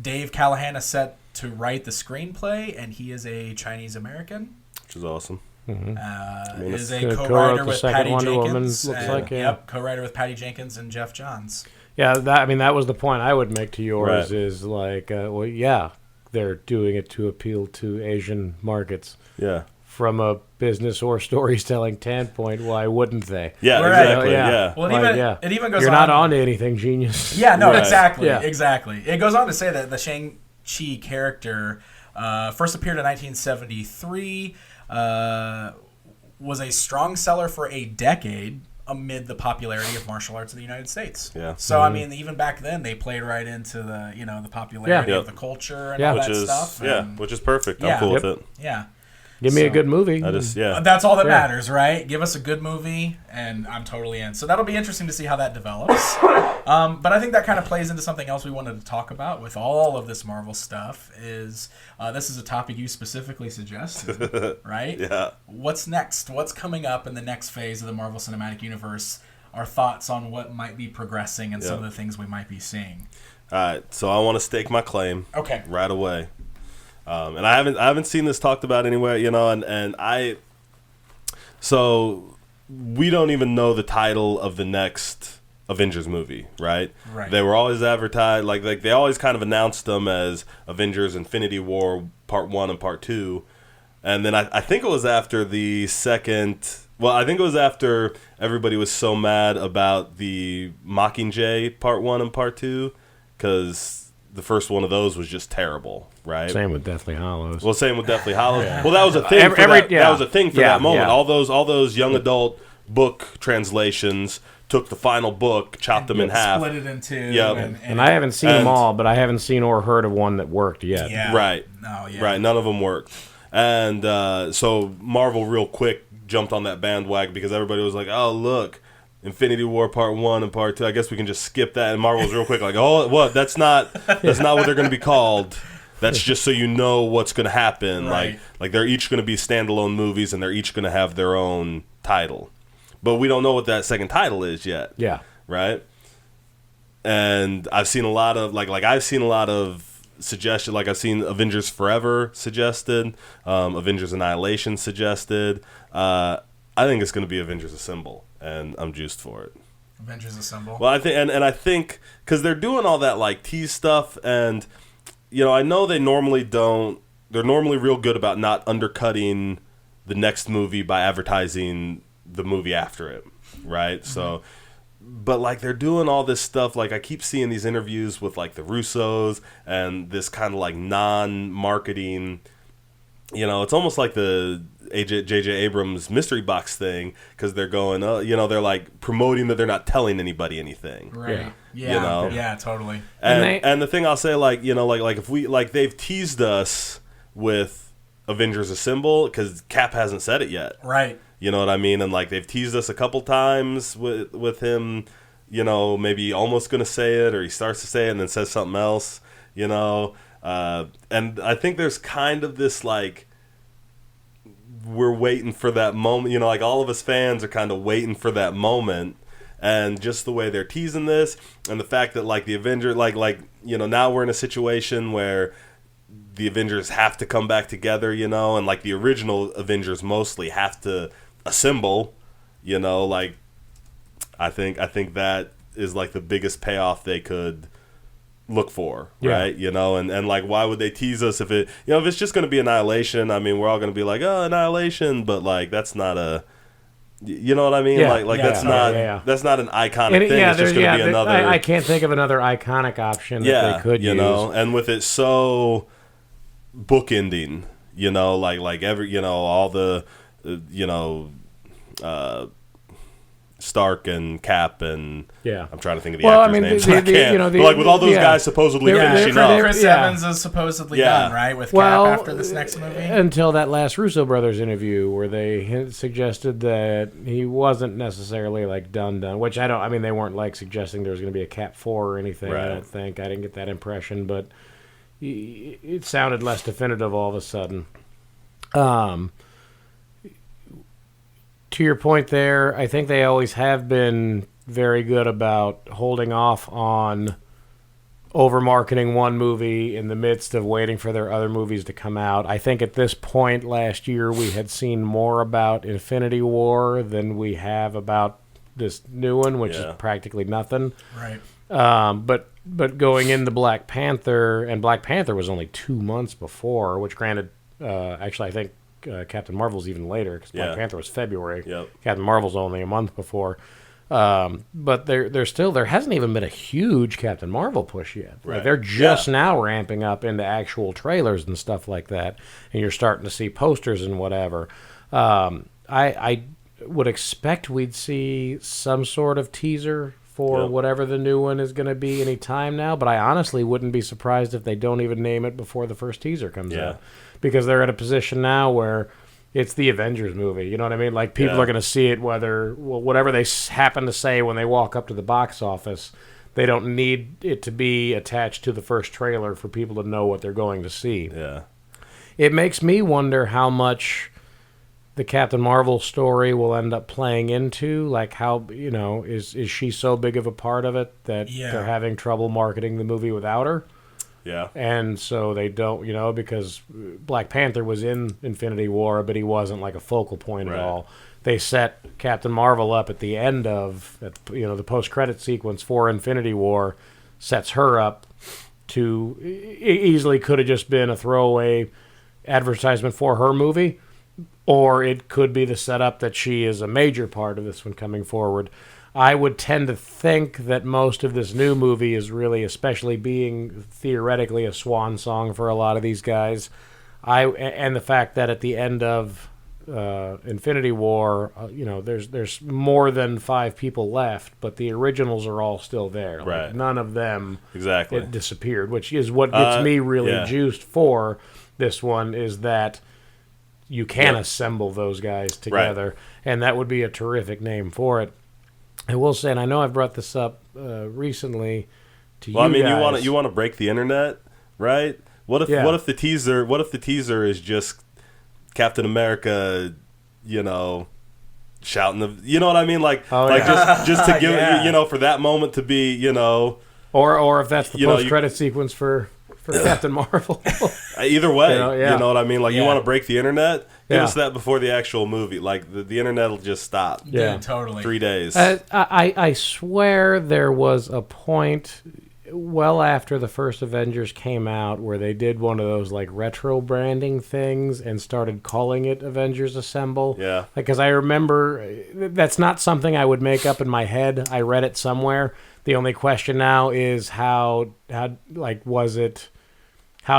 Dave Callahan is set to write the screenplay, and he is a Chinese American, which is awesome. Mm-hmm. Is a co-writer with Patty Jenkins. Co-writer with Patty Jenkins and Jeff Johns. Yeah, that was the point I would make to yours. Right. Is like, they're doing it to appeal to Asian markets. Yeah. From a business or storytelling standpoint, why wouldn't they? Yeah, exactly. Well, it even goes. You're not on to anything, genius. Yeah, no, exactly. It goes on to say that the Shang-Chi character First appeared in 1973. Was a strong seller for a decade amid the popularity of martial arts in the United States. Yeah. So I mean, even back then, they played right into the popularity of the culture and all that stuff. Which is perfect. I'm Yeah. cool with it. Yeah. Give me a good movie. That's all that matters, right? Give us a good movie, and I'm totally in. So that'll be interesting to see how that develops. But I think that kind of plays into something else we wanted to talk about with all of this Marvel stuff. Is this is a topic you specifically suggested, right? Yeah. What's next? What's coming up in the next phase of the Marvel Cinematic Universe? Our thoughts on what might be progressing and some of the things we might be seeing. All right, so I want to stake my claim. Okay. Right away. And I haven't seen this talked about anywhere, so we don't even know the title of the next Avengers movie, right? Right. They were always advertised, like they always kind of announced them as Avengers Infinity War Part 1 and Part 2. And then I think it was after the second, I think it was after everybody was so mad about the Mockingjay Part 1 and Part 2, because the first one of those was just terrible, right? Same with Deathly Hallows. Well, same with Deathly Hallows. Well, that was a thing. That was a thing for that moment. Yeah. All those young adult book translations took the final book, chopped them in half, split it in two. Yep. And I haven't seen them all, but I haven't seen or heard of one that worked yet. Yeah. Right. No. Yeah. Right. None of them worked. And so Marvel real quick jumped on that bandwagon because everybody was like, "Oh, look, Infinity War Part 1 and Part 2. I guess we can just skip that." And Marvel was real quick like, "Oh, what? That's not what they're going to be called. That's just so you know what's going to happen. Right. Like they're each going to be standalone movies and they're each going to have their own title. But we don't know what that second title is yet." Yeah. Right? And I've seen a lot of suggestion, like I've seen Avengers Forever suggested, Avengers Annihilation suggested. I think it's going to be Avengers Assemble, and I'm juiced for it. Avengers Assemble. Well, I think, and I think because they're doing all that like tease stuff, and I know they normally don't. They're normally real good about not undercutting the next movie by advertising the movie after it, right? Mm-hmm. So. But, like, they're doing all this stuff. Like, I keep seeing these interviews with, like, the Russos and this kind of, like, non-marketing, it's almost like the J.J. Abrams mystery box thing because they're going, they're, like, promoting that they're not telling anybody anything. Right. Yeah. Yeah, totally. And the thing I'll say, like, if we, like, they've teased us with Avengers Assemble because Cap hasn't said it yet. Right. You know what I mean? And, like, they've teased us a couple times with him, maybe almost going to say it, or he starts to say it and then says something else, And I think there's kind of this, like, we're waiting for that moment. Like, all of us fans are kind of waiting for that moment. And just the way they're teasing this and the fact that, like, the Avengers, now we're in a situation where the Avengers have to come back together, and, like, the original Avengers mostly have to assemble, like I think that is like the biggest payoff they could look for, right? And like, why would they tease us if it, if it's just going to be Annihilation? I mean, we're all going to be like, oh, Annihilation, but like that's not a, you know what I mean? That's not an iconic thing. It's just going to be another. I can't think of another iconic option that they could use. And with it so bookending, like every, all the. Stark and Cap and I'm trying to think of the actors' names. I can't. But like with all those guys supposedly finishing up. Chris Evans is supposedly done, right? With Cap after this next movie. Until that last Russo brothers interview where they suggested that he wasn't necessarily like done, which I don't. I mean, they weren't like suggesting there was going to be a Cap 4 or anything. Right. I don't think. I didn't get that impression, but it sounded less definitive all of a sudden. To your point there, I think they always have been very good about holding off on over-marketing one movie in the midst of waiting for their other movies to come out. I think at this point last year we had seen more about Infinity War than we have about this new one, which is practically nothing. Right. But going into Black Panther, and Black Panther was only 2 months before, which granted, actually I think Captain Marvel's even later because Black Panther was February. Yep. Captain Marvel's only a month before. But there hasn't even been a huge Captain Marvel push yet. Right. Like they're just now ramping up into actual trailers and stuff like that, and you're starting to see posters and whatever. I would expect we'd see some sort of teaser for whatever the new one is going to be any time now, but I honestly wouldn't be surprised if they don't even name it before the first teaser comes out, because they're at a position now where it's the Avengers movie. You know what I mean? Like, people are going to see it whatever they happen to say when they walk up to the box office. They don't need it to be attached to the first trailer for people to know what they're going to see. Yeah. It makes me wonder how much the Captain Marvel story will end up playing into, like, how, is she so big of a part of it that they're having trouble marketing the movie without her? Yeah. And so they don't, because Black Panther was in Infinity War, but he wasn't like a focal point at all. They set Captain Marvel up at the end of, the post-credit sequence for Infinity War, sets her up to easily could have just been a throwaway advertisement for her movie, or it could be the setup that she is a major part of this one coming forward. I would tend to think that most of this new movie is really, especially being theoretically a swan song for a lot of these guys, and the fact that at the end of Infinity War, there's more than 5 people left, but the originals are all still there. Right. Like, none of them disappeared, which is what gets me really juiced for this one, is that you can assemble those guys together, and that would be a terrific name for it. I will say, and I know I've brought this up recently to you guys. Well, I mean, you want to break the internet, right? What if the teaser is just Captain America, shouting you know what I mean? Just to give for that moment to be, or if that's the post-credit sequence for Captain Marvel. Either way, you know what I mean? Like, you want to break the internet? Give us that before the actual movie. Like, the internet will just stop. Yeah, totally. 3 days. I swear there was a point well after the first Avengers came out where they did one of those, like, retro branding things and started calling it Avengers Assemble. Yeah. Because I remember, that's not something I would make up in my head. I read it somewhere. The only question now is how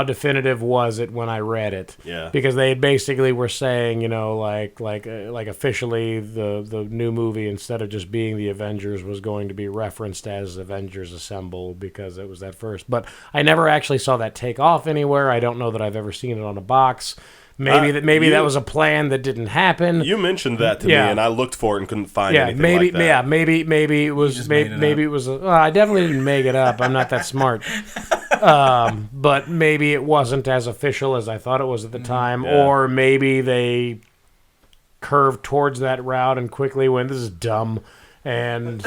definitive was it when I read it? Yeah. Because they basically were saying, like officially the new movie, instead of just being the Avengers, was going to be referenced as Avengers Assemble because it was that first. But I never actually saw that take off anywhere. I don't know that I've ever seen it on a box. Maybe that was a plan that didn't happen. You mentioned that to me, and I looked for it and couldn't find anything like that. Yeah, maybe it was. Maybe it was. I definitely didn't make it up. I'm not that smart. But maybe it wasn't as official as I thought it was at the time, or maybe they curved towards that route and quickly went, "This is dumb," and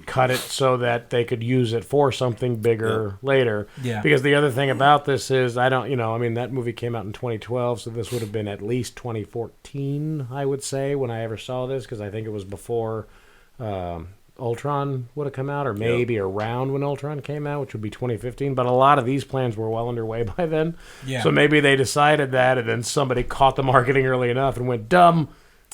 cut it so that they could use it for something bigger later. Yeah. Because the other thing about this is, that movie came out in 2012, so this would have been at least 2014, I would say, when I ever saw this, because I think it was before Ultron would have come out, or maybe around when Ultron came out, which would be 2015. But a lot of these plans were well underway by then. Yeah. So maybe they decided that, and then somebody caught the marketing early enough and went, dumb.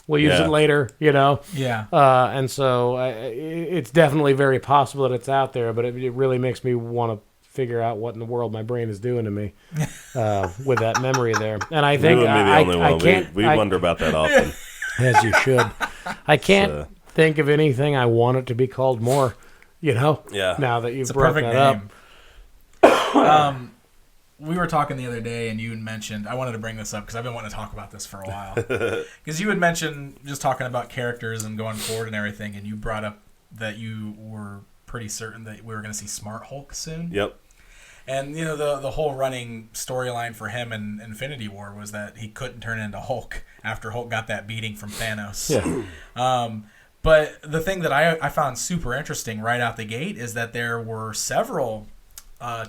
We'll use it later, Yeah. And so it's definitely very possible that it's out there, but it really makes me want to figure out what in the world my brain is doing to me with that memory there. And I think I can't. We wonder about that often. As you should. I can't think of anything I want it to be called more, Yeah. Now that you've brought that up. We were talking the other day, and you had mentioned, I wanted to bring this up because I've been wanting to talk about this for a while. Because you had mentioned just talking about characters and going forward and everything, and you brought up that you were pretty certain that we were going to see Smart Hulk soon. Yep. And, the whole running storyline for him in Infinity War was that he couldn't turn into Hulk after Hulk got that beating from Thanos. Yeah. But the thing that I found super interesting right out the gate is that there were several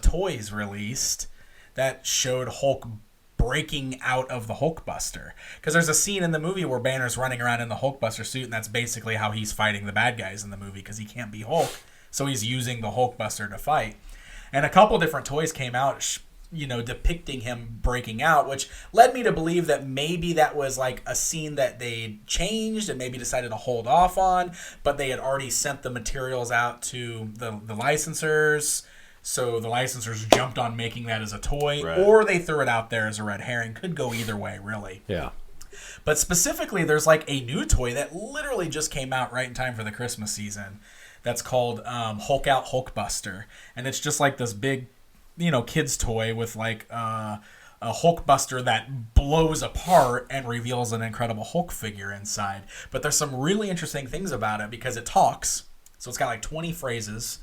toys released that showed Hulk breaking out of the Hulkbuster. Because there's a scene in the movie where Banner's running around in the Hulkbuster suit, and that's basically how he's fighting the bad guys in the movie, because he can't be Hulk, so he's using the Hulkbuster to fight. And a couple different toys came out depicting him breaking out, which led me to believe that maybe that was like a scene that they changed and maybe decided to hold off on, but they had already sent the materials out to the licensors. So the licensors jumped on making that as a toy, or they threw it out there as a red herring. Could go either way, really. Yeah. But specifically, there's like a new toy that literally just came out right in time for the Christmas season. That's called Hulk Out Hulkbuster, and it's just like this big, kids toy with like a Hulkbuster that blows apart and reveals an Incredible Hulk figure inside. But there's some really interesting things about it because it talks, so it's got like 20 phrases.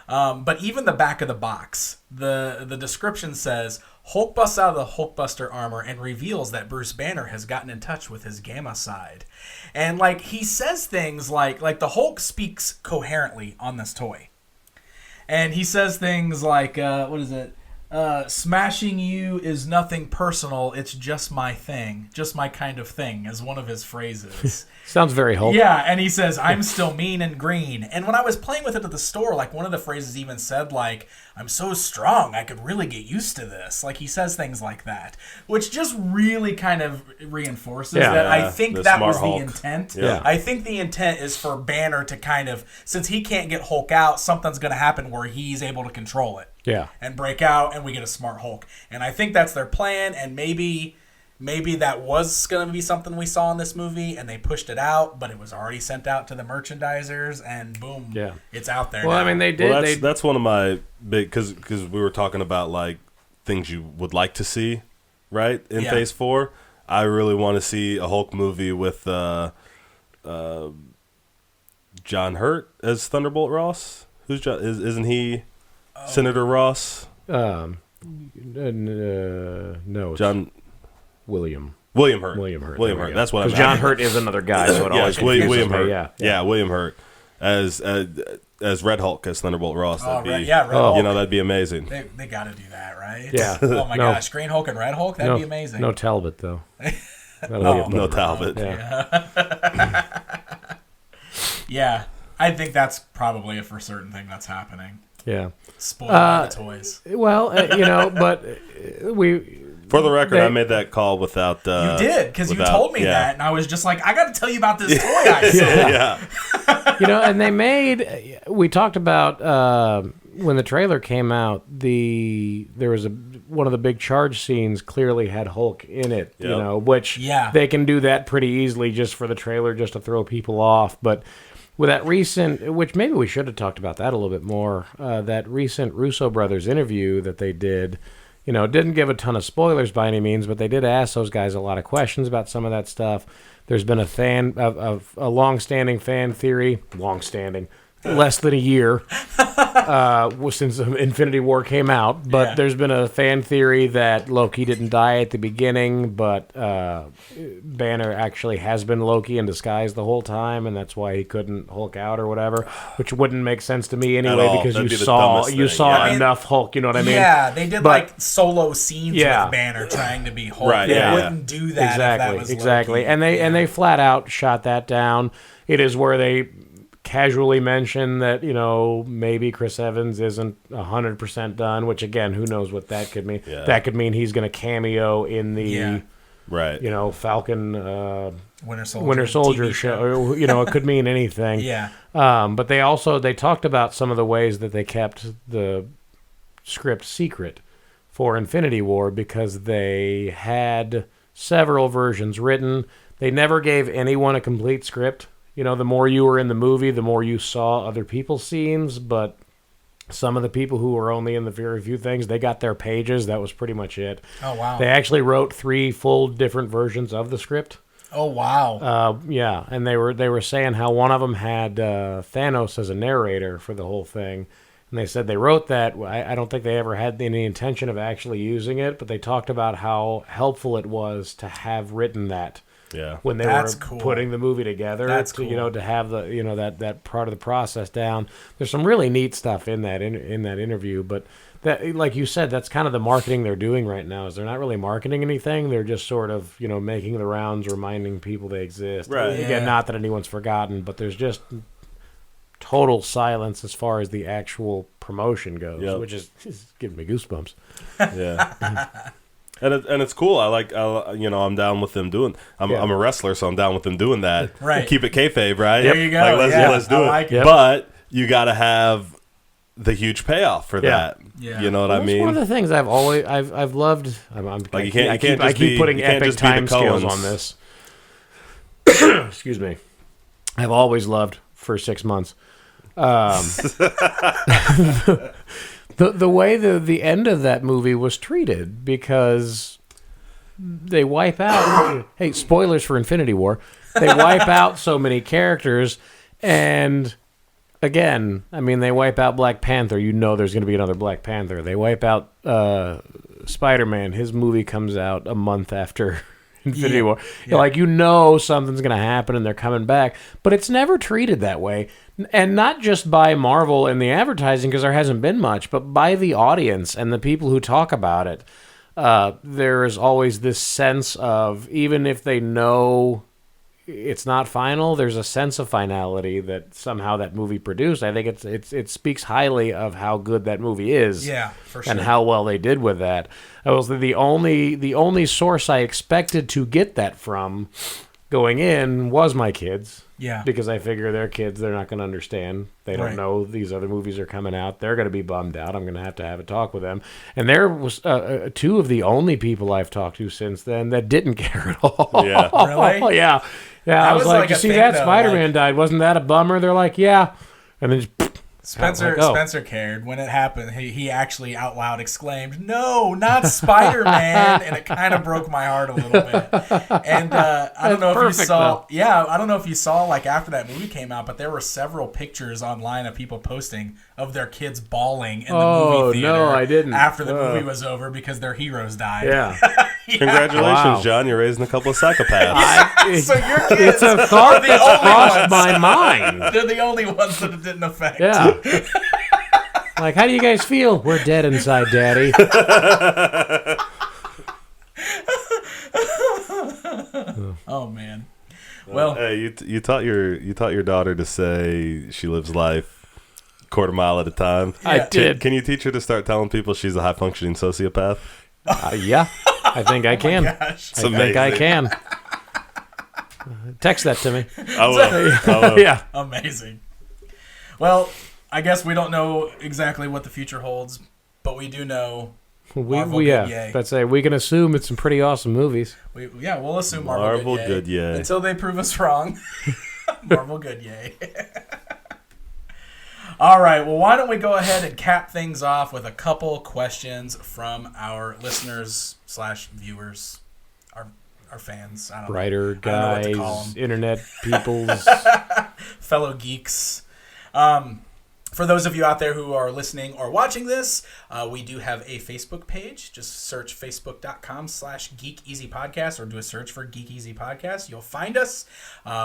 But even the back of the box, the description says, Hulk busts out of the Hulkbuster armor and reveals that Bruce Banner has gotten in touch with his gamma side. And like he says things like the Hulk speaks coherently on this toy. And he says things like, what is it? Smashing you is nothing personal, it's just my thing. Just my kind of thing is one of his phrases. Sounds very Hulk. Yeah, and he says, I'm still mean and green. And when I was playing with it at the store, like one of the phrases even said, like, I'm so strong, I could really get used to this. Like he says things like that, which just really kind of reinforces that. I think that was the intent. Yeah. I think the intent is for Banner to kind of, since he can't get Hulk out, something's going to happen where he's able to control it. Yeah. And break out, and we get a smart Hulk. And I think that's their plan, and maybe that was going to be something we saw in this movie, and they pushed it out, but it was already sent out to the merchandisers, and boom, it's out there Well, now. I mean, they did. Well, that's one of my big, because we were talking about, like, things you would like to see, right, in Phase 4. I really want to see a Hulk movie with John Hurt as Thunderbolt Ross. Who's John? Isn't he Senator Ross? No, it's John... William Hurt. William Hurt. That's what I'm. Because John Hurt is another guy, so it always confuses William me. Hurt. Yeah, William Hurt as Red Hulk as Thunderbolt Ross. That'd be, Red Hulk. that'd be amazing. They got to do that, right? Yeah. Oh my gosh, Green Hulk and Red Hulk, that'd be amazing. No Talbot though. No Talbot. Yeah. Yeah, I think that's probably a for certain thing that's happening. Yeah. Spoiled by the toys. Well, but we. For the record, I made that call without... you did, because you told me that, and I was just like, I got to tell you about this toy I saw. Yeah. And they made... We talked about, when the trailer came out, there was one of the big charge scenes clearly had Hulk in it, which they can do that pretty easily just for the trailer, just to throw people off, but... With that recent, which maybe we should have talked about that a little bit more, that recent Russo brothers interview that they did, didn't give a ton of spoilers by any means, but they did ask those guys a lot of questions about some of that stuff. There's been a long-standing fan theory, less than a year since Infinity War came out, but there's been a fan theory that Loki didn't die at the beginning, but Banner actually has been Loki in disguise the whole time, and that's why he couldn't Hulk out or whatever, which wouldn't make sense to me anyway, because you saw enough Hulk, you know what I mean? Yeah, they did like solo scenes with Banner trying to be Hulk. Right, they wouldn't do that if that was Loki. And they flat out shot that down. It is where they casually mention that, maybe Chris Evans isn't 100% done, which again, who knows what that could mean. Yeah. That could mean he's going to cameo in the Falcon Winter Soldier show. It could mean anything. Yeah. But they talked about some of the ways that they kept the script secret for Infinity War, because they had several versions written. They never gave anyone a complete script. The more you were in the movie, the more you saw other people's scenes, but some of the people who were only in the very few things, they got their pages. That was pretty much it. Oh, wow. They actually wrote 3 full different versions of the script. Oh, wow. And they were saying how one of them had Thanos as a narrator for the whole thing. And they said they wrote that. I don't think they ever had any intention of actually using it, but they talked about how helpful it was to have written that. Yeah, when they were putting the movie together, to have the that part of the process down. There's some really neat stuff in that interview, but that, like you said, that's kind of the marketing they're doing right now. Is they're not really marketing anything; they're just sort of making the rounds, reminding people they exist. Right. Again, not that anyone's forgotten, but there's just total silence as far as the actual promotion goes, which is giving me goosebumps. Yeah. And it's cool. I'm down with them doing. I'm a wrestler, so I'm down with them doing that. Right. Keep it kayfabe, right? There you go. Like, let's do it. Like it. But you got to have the huge payoff for that. Yeah. You know what I mean? One of the things I've loved. Like you can't I keep putting epic time scales on this. Excuse me. I've always loved First 6 months. The way the end of that movie was treated, because they wipe out. Hey, spoilers for Infinity War. They wipe out so many characters, and again, I mean, they wipe out Black Panther. You know there's going to be another Black Panther. They wipe out Spider-Man. His movie comes out a month after Infinity War. Yeah. Like, something's going to happen and they're coming back. But it's never treated that way. And not just by Marvel and the advertising, because there hasn't been much, but by the audience and the people who talk about it. There is always this sense of, even if they know it's not final, there's a sense of finality that somehow that movie produced. I think it speaks highly of how good that movie is. Yeah, for sure. And how well they did with that. That was the only source I expected to get that from going in was my kids. Yeah. Because I figure they're kids, they're not going to understand. They don't know these other movies are coming out. They're going to be bummed out. I'm going to have a talk with them. And there was two of the only people I've talked to since then that didn't care at all. Yeah. Really? Yeah. Yeah, I was like, you see that? Spider-Man died. Wasn't that a bummer? They're like, yeah. And then just... Spencer cared when it happened. He actually out loud exclaimed, "No, not Spider-Man!" And it kind of broke my heart a little bit. And I don't know if you saw. Yeah, I don't know if you saw, like, after that movie came out, but there were several pictures online of people posting of their kids bawling in the movie theater. No, I didn't. After the movie was over because their heroes died. Yeah. Congratulations, John! You're raising a couple of psychopaths. So your kids, it's a thought that crossed my mind. They're the only ones that it didn't affect. Yeah. Like, how do you guys feel? We're dead inside, Daddy. Oh man. Well, hey, you taught your daughter to say she lives life quarter mile at a time. I did. Can you teach her to start telling people she's a high functioning sociopath? Yeah, I think I can. Gosh. I think I can. Text that to me. I will. Yeah. Amazing. Well, I guess we don't know exactly what the future holds, but we do know Marvelgoodyay. That's it. We can assume it's some pretty awesome movies. We'll assume Marvelgoodyay until they prove us wrong. Marvelgoodyay. All right. Well, why don't we go ahead and cap things off with a couple questions from our listeners / viewers, our fans. I don't Writer know. I don't know what to call guys, them. internet peoples, fellow geeks. For those of you out there who are listening or watching this, we do have a Facebook page. Just search facebook.com/GeekEasyPodcast or do a search for Geek Easy Podcast. You'll find us.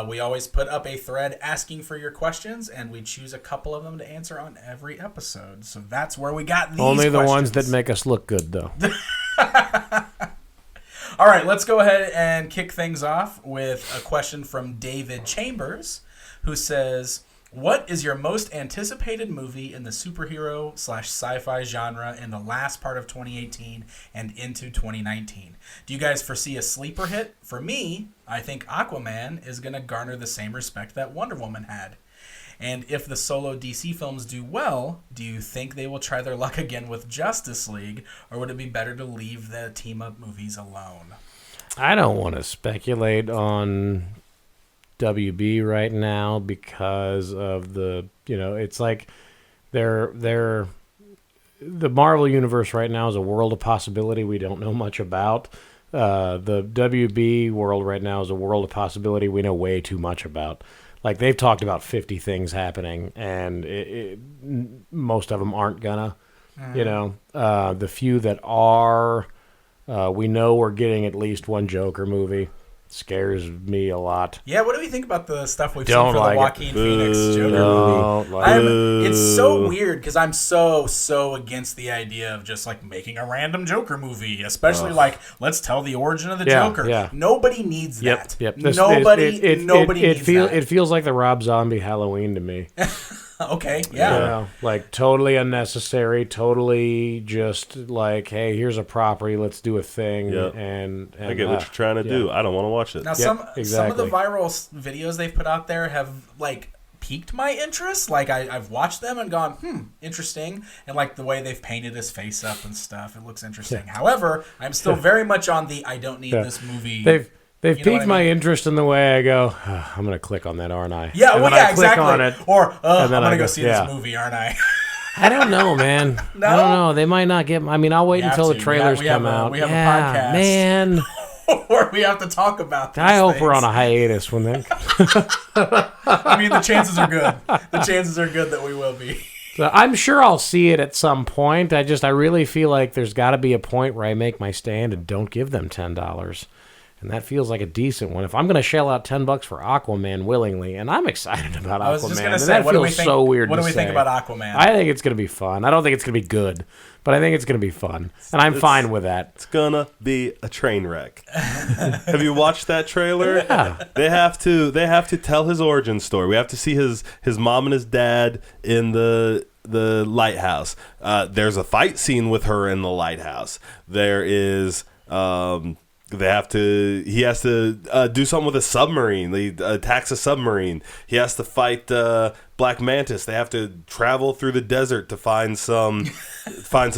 We always put up a thread asking for your questions, and we choose a couple of them to answer on every episode. So that's where we got these only the questions. ones that make us look good, though. All right, let's go ahead and kick things off with a question from David Chambers, who says, what is your most anticipated movie in the superhero / sci-fi genre in the last part of 2018 and into 2019? Do you guys foresee a sleeper hit? For me, I think Aquaman is going to garner the same respect that Wonder Woman had. And if the solo DC films do well, do you think they will try their luck again with Justice League, or would it be better to leave the team-up movies alone? I don't want to speculate on WB right now because of it's like the Marvel universe right now is a world of possibility we don't know much about. The WB world right now is a world of possibility we know way too much about. Like, they've talked about 50 things happening, and most of them aren't gonna. The few that are, we know we're getting at least one Joker movie. Scares me a lot. Yeah, what do we think about the stuff we've seen for the Joaquin Phoenix Joker movie? It's so weird because I'm so against the idea of just like making a random Joker movie, especially like let's tell the origin of the Joker. Yeah. Nobody needs that. Yep. Nobody needs that. It feels like the Rob Zombie Halloween to me. Okay, yeah. You know, like totally unnecessary, totally just like, hey, here's a property, let's do a thing. Yep. And I get what you're trying to do. I don't want to watch it. Now, some of the viral videos they've put out there have like piqued my interest. Like I've watched them and gone, interesting. And like the way they've painted his face up and stuff, it looks interesting. Yeah. However, I'm still very much on the I don't need this movie. They've piqued my interest in the way I go, I'm going to click on that, aren't I? Yeah, and well, yeah, exactly. On it, or, I'm going to go see this movie, aren't I? I don't know, man. No? I don't know. They might not get... I mean, I'll wait until the trailers come out. We have a podcast. Man. Where we have to talk about these I hope things. We're on a hiatus when they... I mean, the chances are good. The chances are good that we will be. So I'm sure I'll see it at some point. I really feel like there's got to be a point where I make my stand and don't give them $10. And that feels like a decent one. If I'm going to shell out $10 for Aquaman willingly, and I'm excited about Aquaman, I was just going to say, that feels so weird. What do we think about Aquaman? I think it's going to be fun. I don't think it's going to be good, but I think it's going to be fun, and I'm fine with that. It's gonna be a train wreck. Have you watched that trailer? Yeah. They have to tell his origin story. We have to see his mom and his dad in the lighthouse. There's a fight scene with her in the lighthouse. There is. He has to do something with a submarine. He attacks a submarine. He has to fight Black Mantis. They have to travel through the desert to find some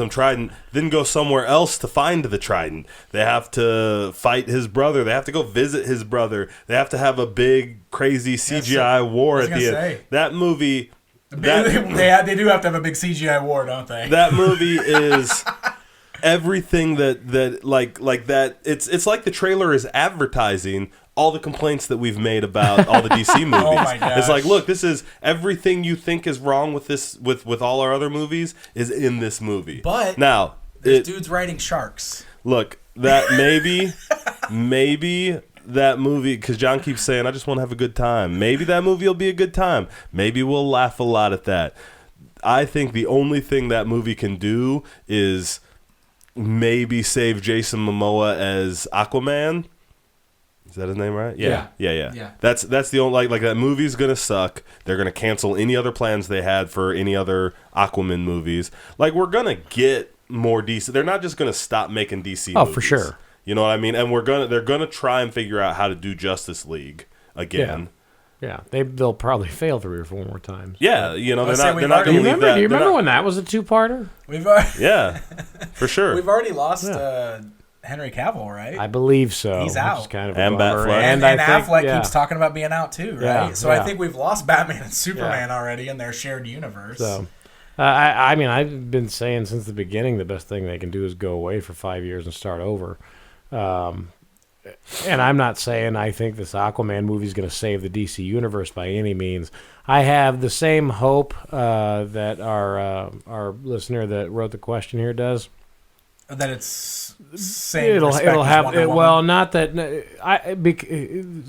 trident, then go somewhere else to find the trident. They have to fight his brother. They have to go visit his brother. They have to have a big, crazy CGI war at the end. That movie... They do have to have a big CGI war, don't they? That movie is... everything that like that it's like the trailer is advertising all the complaints that we've made about all the DC movies. Oh my gosh. It's like, look, this is everything you think is wrong with this with all our other movies is in this movie. But now this dude's riding sharks. Look, that maybe that movie, because John keeps saying, I just want to have a good time. Maybe that movie will be a good time. Maybe we'll laugh a lot at that. I think the only thing that movie can do is maybe save Jason Momoa as Aquaman. Is that his name, right? Yeah. That's the only like that movie's gonna suck. They're gonna cancel any other plans they had for any other Aquaman movies. Like, we're gonna get more DC. They're not just gonna stop making DC movies. For sure. You know what I mean? And they're gonna try and figure out how to do Justice League again. Yeah, they'll probably fail 3 or 4 more times. Yeah, you know, they're not do going to leave that. Do you remember when that was a 2-parter? Yeah, for sure. We've already lost Henry Cavill, right? I believe so. He's out. Kind of and Affleck. And Affleck keeps talking about being out too, right? Yeah, so I think we've lost Batman and Superman already in their shared universe. So, I mean, I've been saying since the beginning the best thing they can do is go away for 5 years and start over. And I'm not saying I think this Aquaman movie is going to save the DC universe by any means. I have the same hope that our listener that wrote the question here does. That it's same. It'll have Wonder Woman. Well, not that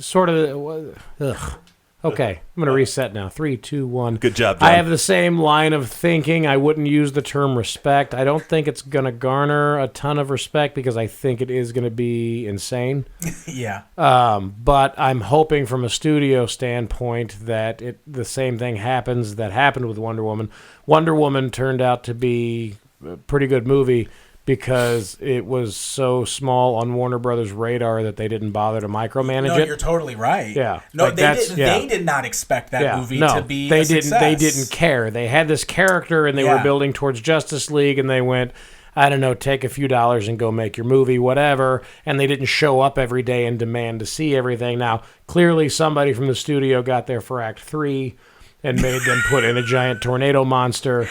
sort of. Ugh. Okay, I'm going to reset now. 3, 2, 1. Good job, John. I have the same line of thinking. I wouldn't use the term respect. I don't think it's going to garner a ton of respect because I think it is going to be insane. Yeah. But I'm hoping from a studio standpoint that the same thing happens that happened with Wonder Woman. Wonder Woman turned out to be a pretty good movie because it was so small on Warner Brothers' radar that they didn't bother to micromanage it. No, you're totally right. Yeah. No, like they did not expect that movie to be a success. They didn't care. They had this character, and they were building towards Justice League, and they went, I don't know, take a few dollars and go make your movie, whatever. And they didn't show up every day and demand to see everything. Now, clearly somebody from the studio got there for Act 3 and made them put in a giant tornado monster.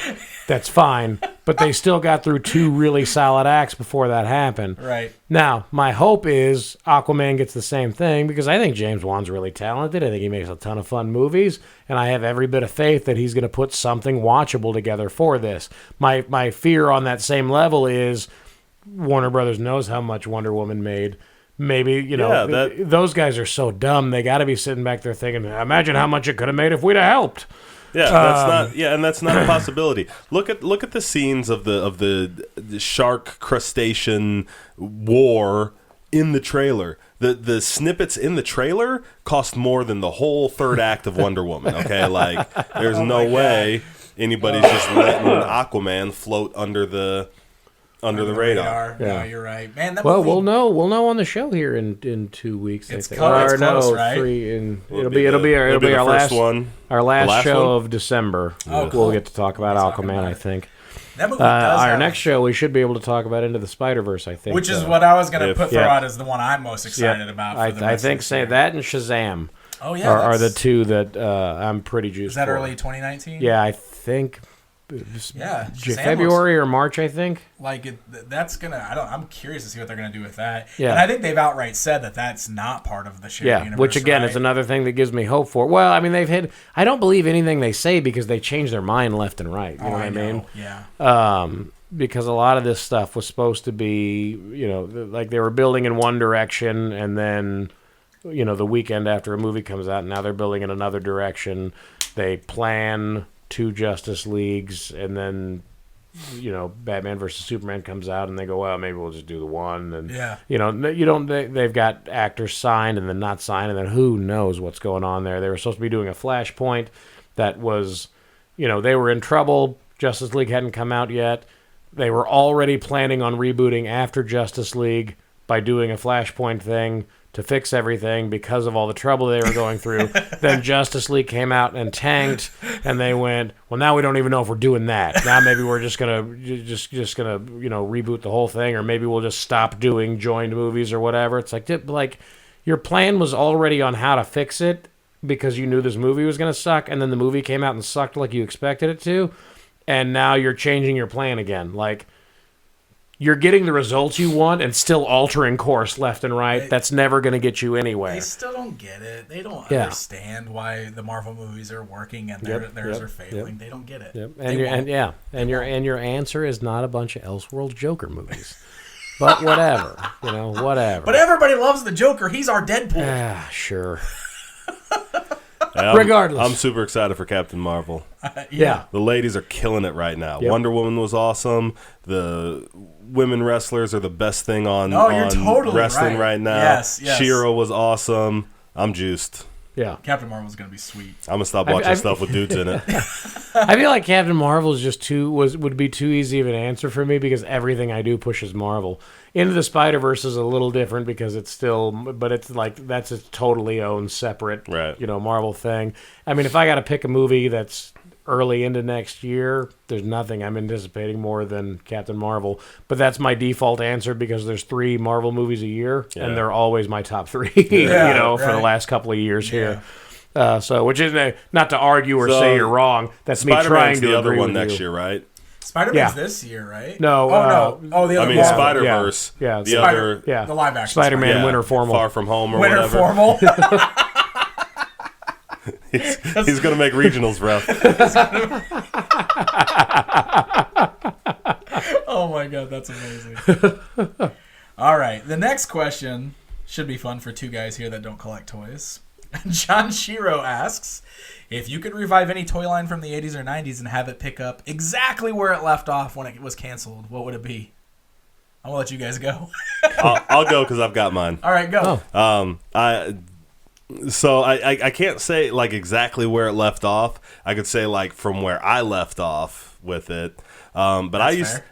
That's fine. But they still got through 2 really solid acts before that happened. Right. Now, my hope is Aquaman gets the same thing because I think James Wan's really talented. I think he makes a ton of fun movies. And I have every bit of faith that he's going to put something watchable together for this. My fear on that same level is Warner Brothers knows how much Wonder Woman made. Maybe, those guys are so dumb. They got to be sitting back there thinking, imagine how much it could have made if we'd have helped. Yeah, that's not a possibility. Look at the scenes of the shark crustacean war in the trailer. the snippets in the trailer cost more than the whole third act of Wonder Woman. Okay, like there's no way anybody's just letting Aquaman float under the radar. Yeah. No, you're right, man. That well, movie, we'll know on the show here in 2 weeks. It's I think. close, Or no, right? 3. It'll be be our first last one. Our last show one? of December. Oh, cool. We'll get to talk about We'll talk Aquaman, about I it. think. that movie does Our have- next show, we should be able to talk about Into the Spider-Verse, I think. which is what I was going to throw Yeah. out as the one I'm most excited about. For the I rest think of say the that and Shazam Oh yeah, are the that's- two that I'm pretty juiced Is that for. early 2019? Yeah, I think Yeah, Shazam February or March, I think. Like that's gonna. I'm curious to see what they're gonna do with that. Yeah. And I think they've outright said that that's not part of the shared Yeah, universe. which again right? is another thing that gives me hope for. Well, I mean, they've hit. I don't believe anything they say because they change their mind left and right. You know what I mean? Yeah. Because a lot of this stuff was supposed to be, like they were building in one direction, and then, the weekend after a movie comes out, now they're building in another direction. They plan 2 Justice Leagues, and then, Batman versus Superman comes out, and they go, well, maybe we'll just do the one, and Yeah. They've got actors signed and then not signed, and then who knows what's going on there. They were supposed to be doing a Flashpoint that was, they were in trouble. Justice League hadn't come out yet. They were already planning on rebooting after Justice League by doing a Flashpoint thing to fix everything because of all the trouble they were going through. Then Justice League came out and tanked, and they went, well, now we don't even know if we're doing that. Now maybe we're just gonna reboot the whole thing, or maybe we'll just stop doing joined movies or whatever. It's like your plan was already on how to fix it because you knew this movie was gonna suck, and then the movie came out and sucked like you expected it to. And now you're changing your plan again. Like, you're getting the results you want and still altering course left and right. That's never going to get you anywhere. They still don't get it. They don't understand why the Marvel movies are working and theirs are failing. They don't get it. Yep. And your answer is not a bunch of Elseworld Joker movies. But whatever, whatever. But everybody loves the Joker. He's our Deadpool. Ah, sure. Regardless, I'm super excited for Captain Marvel. Yeah. The ladies are killing it right now. Yep. Wonder Woman was awesome. The women wrestlers are the best thing on you're totally wrestling right now. Yes. She-Ra was awesome. I'm juiced. Yeah. Captain Marvel's going to be sweet. I'm going to stop watching stuff with dudes in it. I feel like Captain Marvel is just would be too easy of an answer for me because everything I do pushes Marvel. Into the Spider-Verse is a little different because it's still, but it's like that's a totally own separate, Marvel thing. I mean, if I got to pick a movie that's early into next year, there's nothing I'm anticipating more than Captain Marvel. But that's my default answer because there's 3 Marvel movies a year, and they're always my top 3, for the last couple of years here. Which is not to argue or say you're wrong. That's me trying to the other agree one with next you. year, right? Spider-Man's this year, right? No. Oh, the other one. Spider-Verse. Yeah. The other. The live action Spider-Man Winter Formal. Far From Home or Winter whatever. Formal. He's going to make regionals rough. Oh my god, that's amazing. All right, the next question should be fun for 2 guys here that don't collect toys. John Shiro asks, if you could revive any toy line from the 80s or 90s and have it pick up exactly where it left off when it was canceled, what would it be? I'll let you guys go. I'll go because I've got mine. All right, go. I can't say like exactly where it left off. I could say like from where I left off with it. But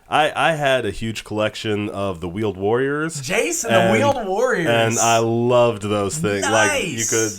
I had a huge collection of the Wheeled Warriors. Jason, the Wheeled Warriors. And I loved those things. Nice. Like you could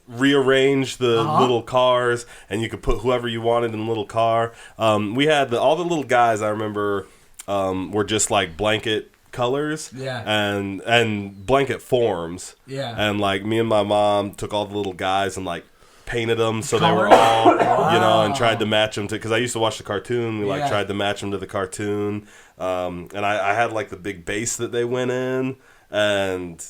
rearrange the little cars and you could put whoever you wanted in the little car. We had all the little guys I remember were just like blanket colors and blanket forms. Yeah. And like me and my mom took all the little guys and like painted them so they were all, and tried to match them to, because I used to watch the cartoon. We tried to match them to the cartoon. And I had like the big base that they went in, and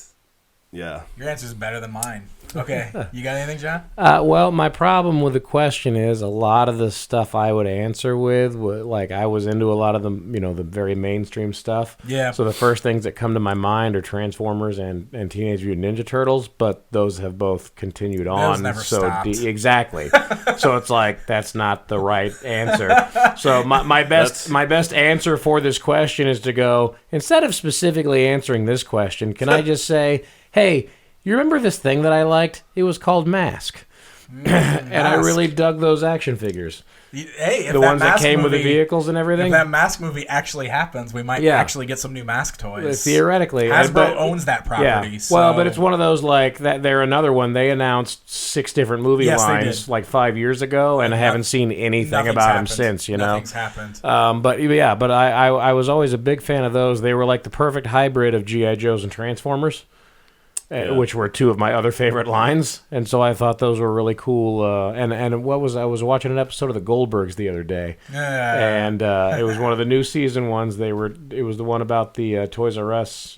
yeah. Your answer's better than mine. Okay, you got anything, John? Well, my problem with the question is a lot of the stuff I would answer with, like I was into a lot of the, the very mainstream stuff. Yeah. So the first things that come to my mind are Transformers and Teenage Mutant Ninja Turtles, but those have both continued on. Those never stopped. Exactly. So it's like that's not the right answer. So my best answer for this question is to go, instead of specifically answering this question, can I just say, hey, you remember this thing that I liked? It was called Mask. And I really dug those action figures. Hey, if the that ones that Mask came with the movie, vehicles and everything. If that Mask movie actually happens, we might actually get some new Mask toys. Theoretically. Hasbro owns that property. Yeah. So. Well, but it's one of those like that. They're another one. They announced 6 different movie lines like 5 years ago, and I haven't seen anything about them since. Nothing's happened. But I was always a big fan of those. They were like the perfect hybrid of G.I. Joes and Transformers. Which were 2 of my other favorite lines, and so I thought those were really cool. I was watching an episode of the Goldbergs the other day, and it was one of the new season ones. It was the one about the Toys R Us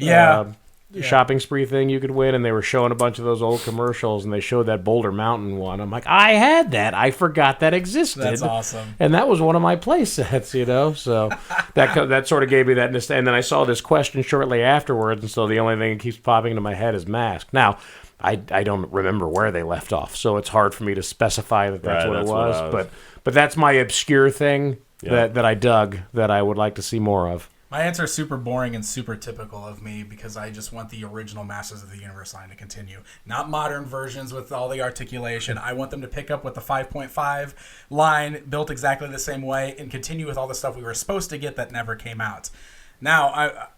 shopping spree thing you could win, and they were showing a bunch of those old commercials, and they showed that Boulder Mountain one. I'm like, I had that. I forgot that existed. That's awesome. And that was one of my play sets, So that sort of gave me that. And then I saw this question shortly afterwards, and so the only thing that keeps popping into my head is Mask. Now, I don't remember where they left off, so it's hard for me to specify that that's what it was. But that's my obscure thing that I dug that I would like to see more of. My answer is super boring and super typical of me because I just want the original Masters of the Universe line to continue. Not modern versions with all the articulation. I want them to pick up with the 5.5 line built exactly the same way and continue with all the stuff we were supposed to get that never came out. Now,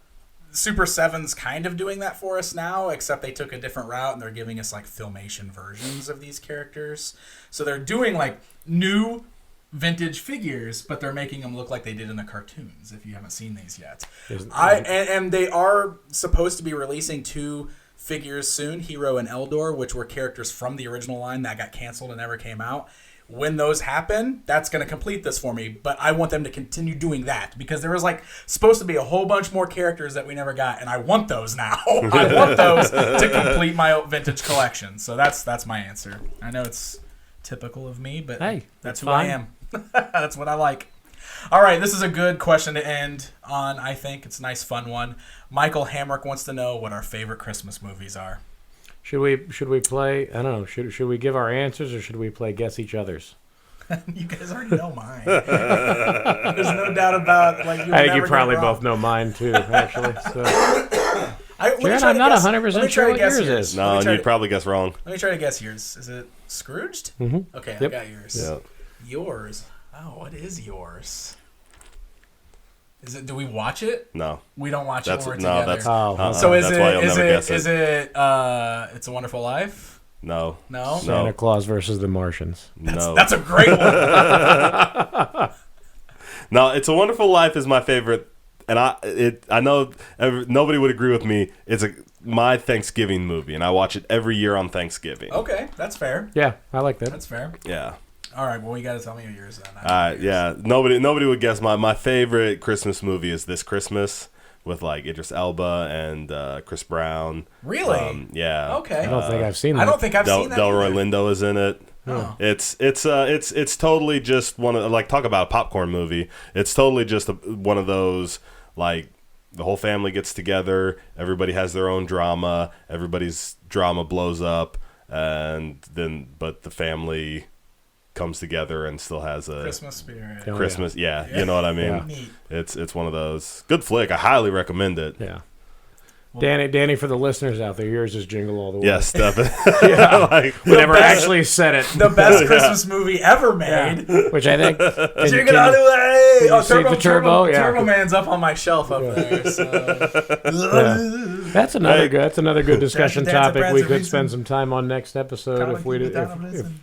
Super 7's kind of doing that for us now, except they took a different route and they're giving us like Filmation versions of these characters. So they're doing like new vintage figures, but they're making them look like they did in the cartoons, if you haven't seen these yet. And they are supposed to be releasing 2 figures soon, Hero and Eldor, which were characters from the original line that got canceled and never came out. When those happen, that's going to complete this for me, but I want them to continue doing that because there was like supposed to be a whole bunch more characters that we never got, and I want those now. I want those to complete my vintage collection. So that's my answer. I know it's typical of me, but hey, that's who I am. That's what I like. All right, this is a good question to end on, I think. It's a nice, fun one. Michael Hamrick wants to know what our favorite Christmas movies are. Should we play, I don't know, should we give our answers or should we play guess each other's? You guys already know mine. There's no doubt about like. I think you probably both know mine too, actually. So. I'm not 100% sure what yours is. No, and you'd probably guess wrong. Let me try to guess yours. Is it Scrooged? Mm-hmm. Okay, yep. I got yours. Yep. Yours. Oh, what is yours? Is it? Do we watch it? No, we don't watch it when we're together. So is that's it? Why you'll is never it? Guess is it? It's a Wonderful Life. No. Santa Claus versus the Martians. That's a great one. No, It's a Wonderful Life is my favorite, and I know nobody would agree with me. It's my Thanksgiving movie, and I watch it every year on Thanksgiving. Okay, that's fair. Yeah, I like that. That's fair. Yeah. All right, well, you got to tell me what yours then. Yeah. Nobody would guess my favorite Christmas movie is This Christmas with like Idris Elba and Chris Brown. Really? Yeah. Okay. I don't think I've seen that. I don't think I've seen that. Delroy Lindo is in it. Oh. It's totally just one of like talk about a popcorn movie. It's totally just one of those like the whole family gets together, everybody has their own drama, everybody's drama blows up, and then but the family comes together and still has a Christmas spirit. Christmas, yeah. You know what I mean? Yeah. It's one of those good flick. I highly recommend it. Yeah. Danny, for the listeners out there, yours is Jingle All the Way. Yes, definitely. Yeah, we never actually said it. The best Christmas movie ever made. Yeah. Which I think. Jingle All the Way. Oh, Turbo. Yeah. Turbo Man's up on my shelf up there. So. That's another good discussion topic we could spend some time on next episode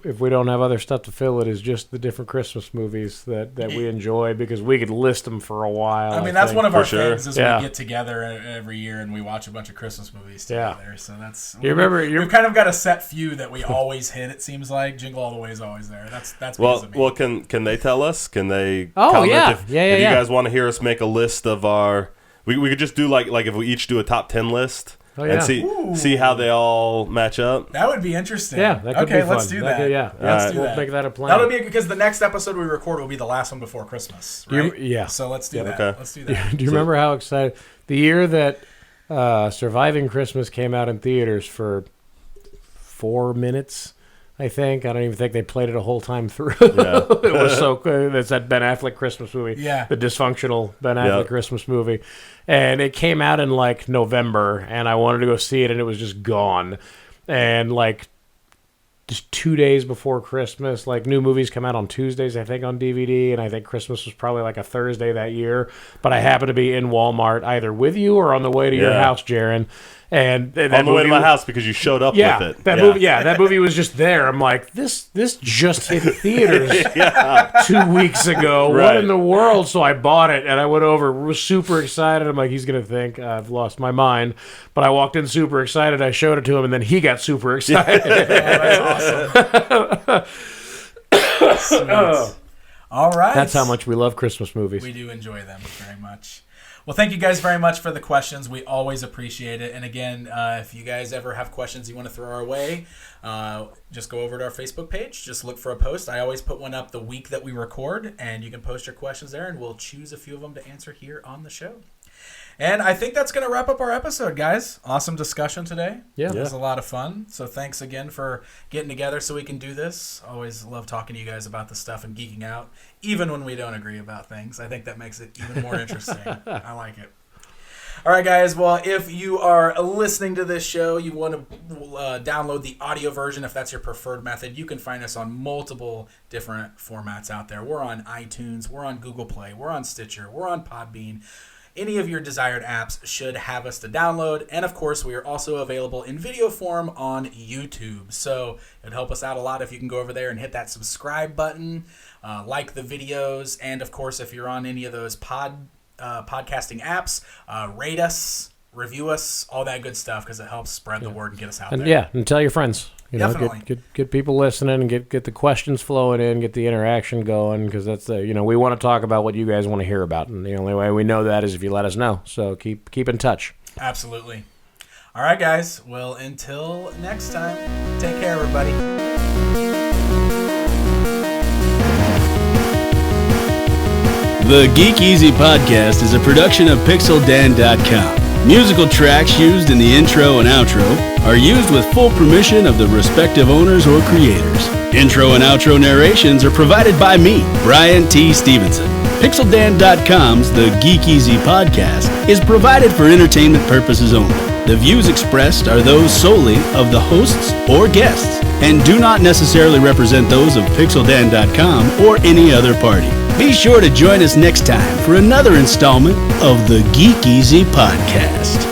if we don't have other stuff to fill it. Is just the different Christmas movies that we enjoy because we could list them for a while. I mean, that's one of our things is we Yeah. get together every year and we watch a bunch of Christmas movies together. So that's we've kind of got a set few that we always hit. It seems like Jingle All the Way is always there. That's well. Can they tell us? Can they? Oh comment yeah, if you guys want to hear us make a list of our. We could just do like if we each do a top 10 list and see how they all match up. That would be interesting. Yeah, that could be fun. Let's do that. Let's do that. We'll make that a plan. That'll be because the next episode we record will be the last one before Christmas, right? So let's do that. Okay. Let's do that. Do you remember how excited the year that Surviving Christmas came out in theaters for 4 minutes? I think. I don't even think they played it a whole time through. Yeah. It was so cool. It's that Ben Affleck Christmas movie. Yeah. The dysfunctional Ben Affleck Christmas movie. And it came out in like November, and I wanted to go see it, and it was just gone. And like just 2 days before Christmas, like new movies come out on Tuesdays, I think, on DVD, and I think Christmas was probably like a Thursday that year. But I happened to be in Walmart either with you or on the way to your house, Jaron. And on the way to my house because you showed up with it. That movie was just there. I'm like, this just hit theaters 2 weeks ago. Right. What in the world? So I bought it, and I went over, was super excited. I'm like, he's going to think I've lost my mind. But I walked in super excited. I showed it to him, and then he got super excited. That's awesome. Sweet. All right. That's how much we love Christmas movies. We do enjoy them very much. Well, thank you guys very much for the questions. We always appreciate it. And again, if you guys ever have questions you want to throw our way, just go over to our Facebook page. Just look for a post. I always put one up the week that we record, and you can post your questions there, and we'll choose a few of them to answer here on the show. And I think that's going to wrap up our episode, guys. Awesome discussion today. Yeah. It was a lot of fun. So thanks again for getting together so we can do this. Always love talking to you guys about the stuff and geeking out, even when we don't agree about things. I think that makes it even more interesting. I like it. All right, guys. Well, if you are listening to this show, you want to download the audio version if that's your preferred method. You can find us on multiple different formats out there. We're on iTunes. We're on Google Play. We're on Stitcher. We're on Podbean. Any of your desired apps should have us to download. And, of course, we are also available in video form on YouTube. So it would help us out a lot if you can go over there and hit that subscribe button, like the videos. And, of course, if you're on any of those podcasting apps, rate us, review us, all that good stuff, because it helps spread the word and get us out there. Yeah, and tell your friends. Definitely. Get people listening and get the questions flowing in, get the interaction going, because that's we want to talk about what you guys want to hear about, and the only way we know that is if you let us know. So keep in touch. Absolutely. All right, guys. Well, until next time, take care, everybody. The Geek Easy Podcast is a production of PixelDan.com. Musical tracks used in the intro and outro are used with full permission of the respective owners or creators. Intro and outro narrations are provided by me, Brian T. Stevenson. PixelDan.com's The Geek Easy Podcast is provided for entertainment purposes only. The views expressed are those solely of the hosts or guests and do not necessarily represent those of PixelDan.com or any other party. Be sure to join us next time for another installment of the Geek Easy Podcast.